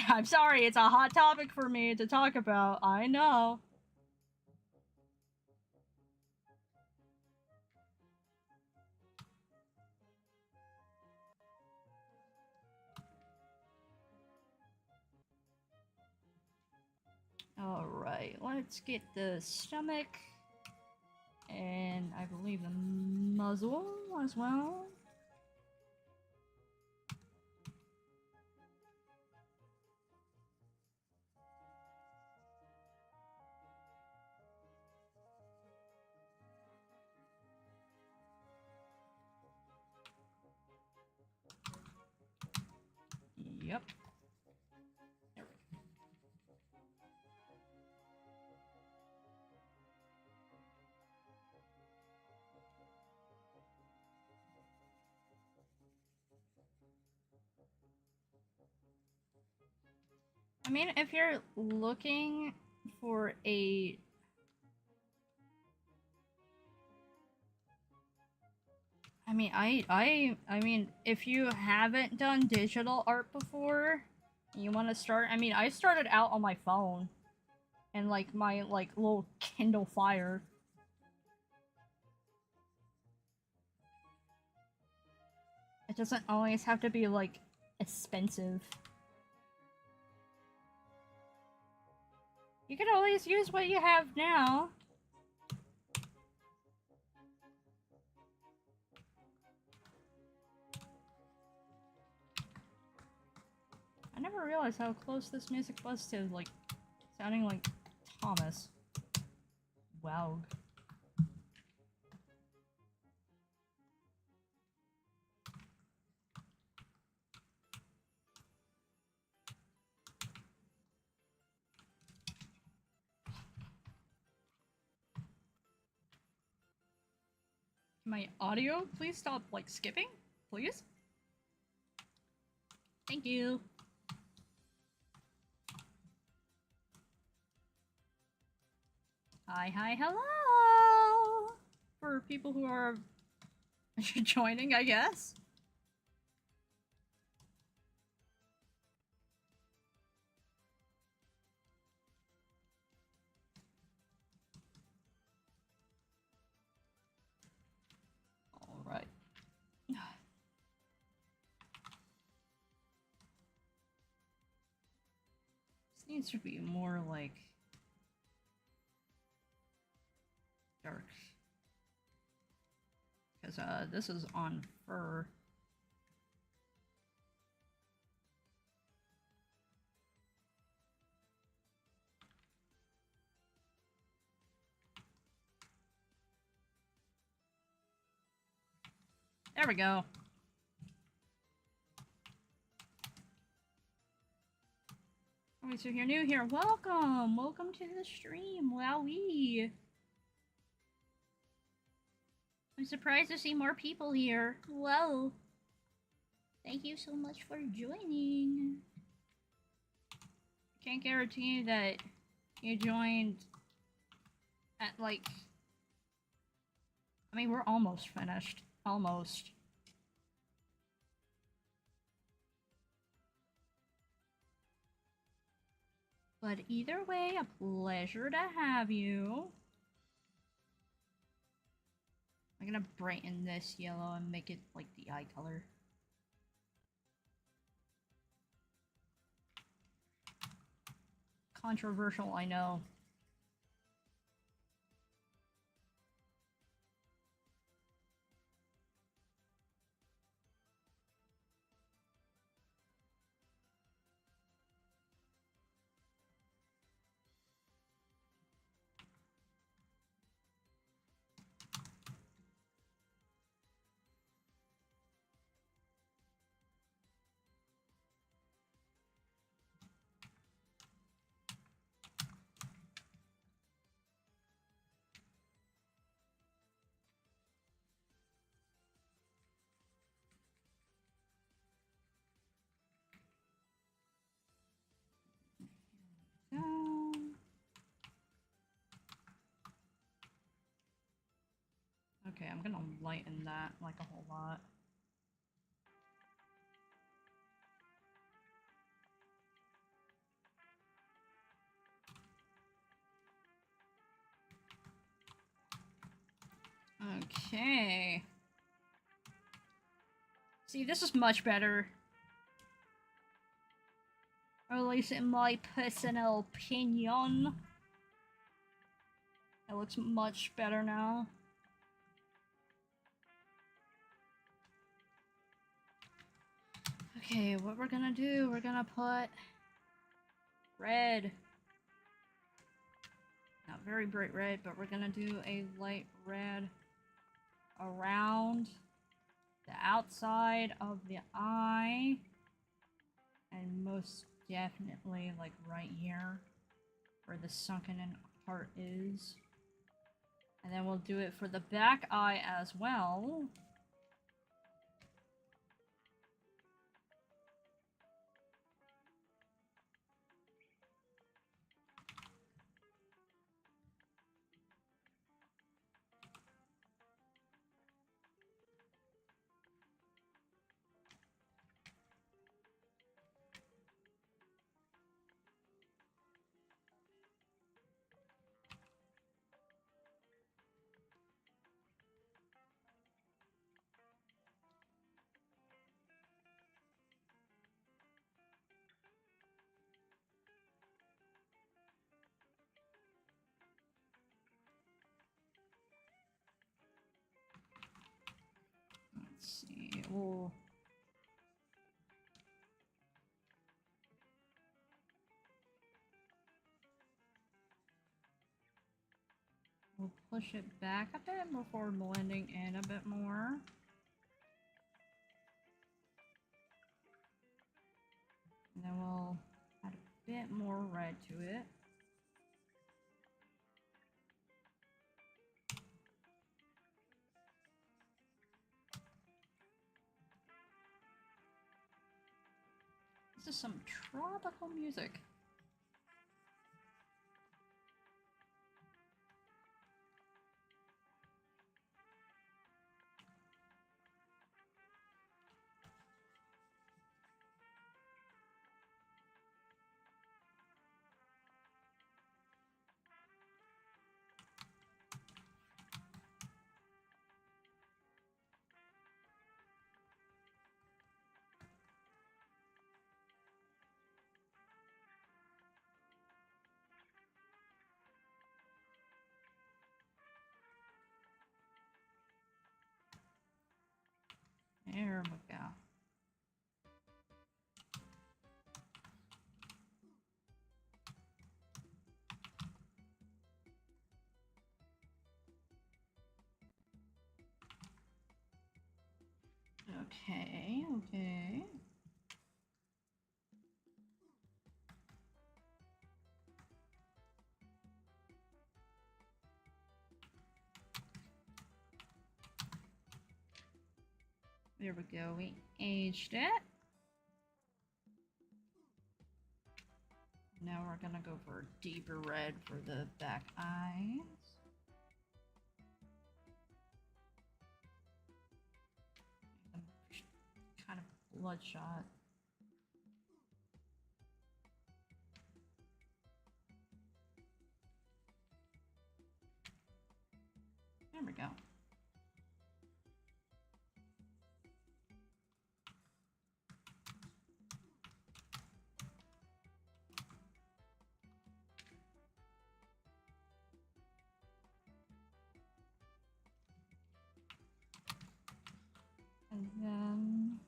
I'm sorry, it's a hot topic for me to talk about. I know. Alright, let's get the stomach. And I believe the muzzle as well. Yep. There we go. I mean, if you're looking for a... I mean, if you haven't done digital art before, you want to start, I mean, I started out on my phone. And, like, my, like, little Kindle Fire. It doesn't always have to be, like, expensive. You can always use what you have now. I never realized how close this music was to, like, sounding like Thomas. Wow. My audio, please stop, like, skipping? Please? Thank you. Hi, hello! For people who are joining, I guess. Alright. This needs to be more, like, dark. Because, this is on fur. There we go. Alright, so if you're new here, welcome! Welcome to the stream, wowee! I'm surprised to see more people here. Whoa! Thank you so much for joining. Can't guarantee that you joined at, like... I mean, we're almost finished. Almost. But either way, a pleasure to have you. I'm gonna brighten this yellow and make it like the eye color. Controversial, I know. Okay, I'm gonna lighten that like a whole lot. Okay. See, this is much better. Or at least in my personal opinion. It looks much better now. Okay, what we're gonna do, we're gonna put red. Not very bright red, but we're gonna do a light red around the outside of the eye. And most definitely, like, right here, where the sunken in heart is. And then we'll do it for the back eye as well. Let's see. We'll push it back a bit before blending in a bit more. And then we'll add a bit more red to it. This is some tropical music. There we go. Okay, okay. There we go, we aged it. Now we're gonna go for a deeper red for the back eyes. Kind of bloodshot. There we go. And then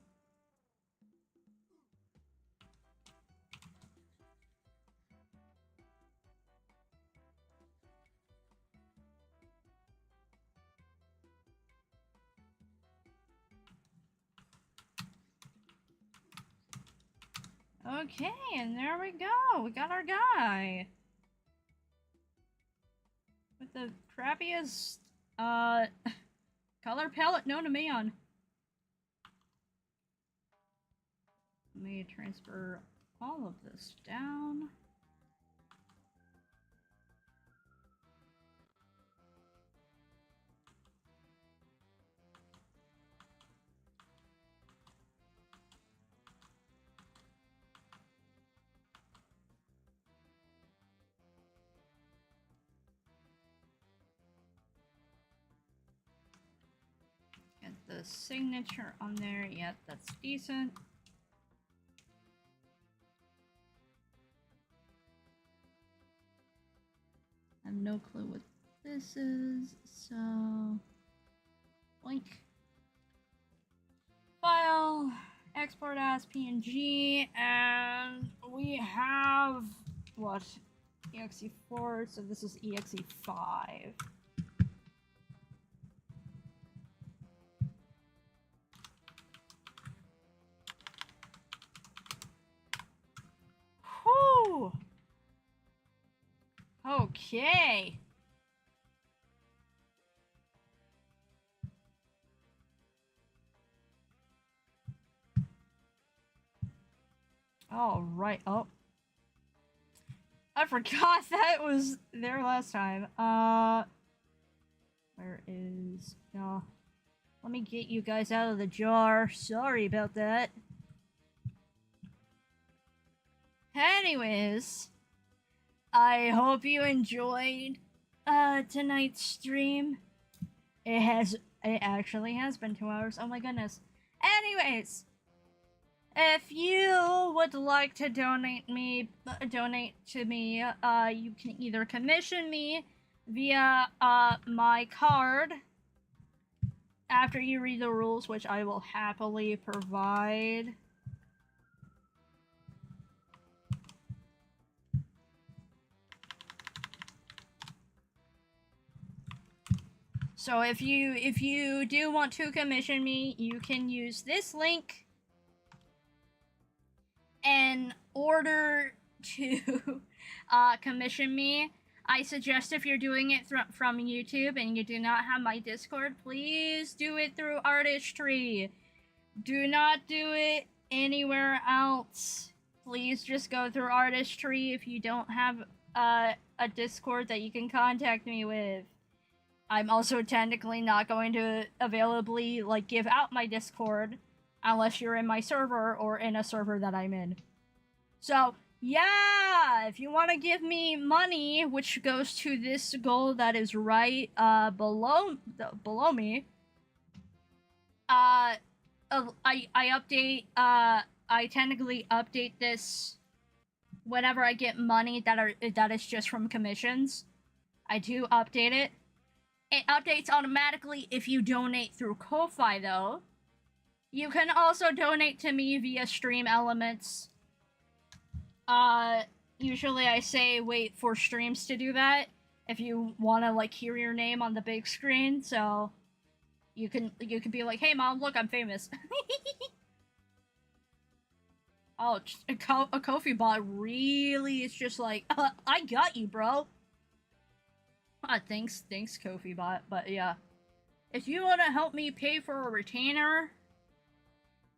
okay, and there we go. We got our guy. With the crappiest color palette known to man. Let me transfer all of this down. signature on there. Yeah, that's decent. I have no clue what this is, so link file, export as PNG, and we have what? EXE4, so this is EXE5. Whew! Okay. All right. Oh, I forgot that was there last time. Where is? Let me get you guys out of the jar. Sorry about that. Anyways, I hope you enjoyed tonight's stream. It actually has been 2 hours. Oh my goodness. Anyways, if you would like to donate to me, you can either commission me via my card after you read the rules, which I will happily provide. So if you do want to commission me, you can use this link in order to commission me. I suggest if you're doing it from YouTube and you do not have my Discord, please do it through Artistry. Do not do it anywhere else. Please just go through Artistry if you don't have a Discord that you can contact me with. I'm also technically not going to availably give out my Discord unless you're in my server or in a server that I'm in. So yeah, if you want to give me money, which goes to this goal that is right below me, I update I technically update this whenever I get money that is just from commissions. I do update it. It updates automatically if you donate through Ko-Fi, though. You can also donate to me via Stream Elements. Usually I say wait for streams to do that if you want to hear your name on the big screen, so you can be like, hey mom, look, I'm famous. Oh, a Ko-Fi bot really is just like, I got you, bro. Thanks, Ko-Fi bot. But yeah, if you want to help me pay for a retainer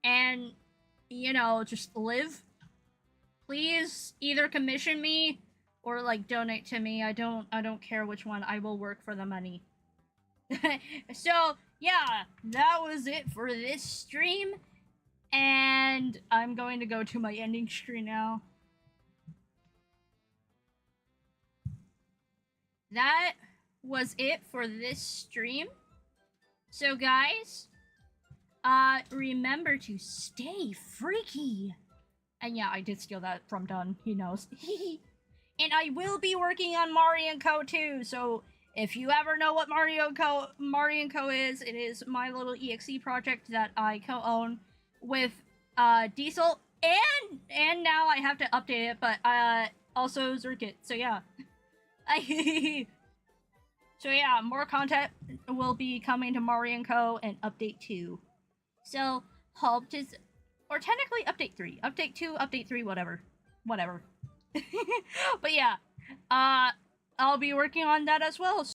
and, just live, please either commission me or donate to me. I don't care which one. I will work for the money. So yeah, that was it for this stream, and I'm going to go to my ending screen now. That was it for this stream. So guys, remember to stay freaky. And yeah, I did steal that from Dunn. He knows. And I will be working on Mario & Co. too, so if you ever know what Mario & Co. is, it is my little EXE project that I co-own with Diesel, and now I have to update it, but also Zerkit, so yeah. So yeah, more content will be coming to Mario & Co. and Update 2. So, hope to... Or technically Update 3. Update 2, Update 3, whatever. Whatever. But yeah, I'll be working on that as well.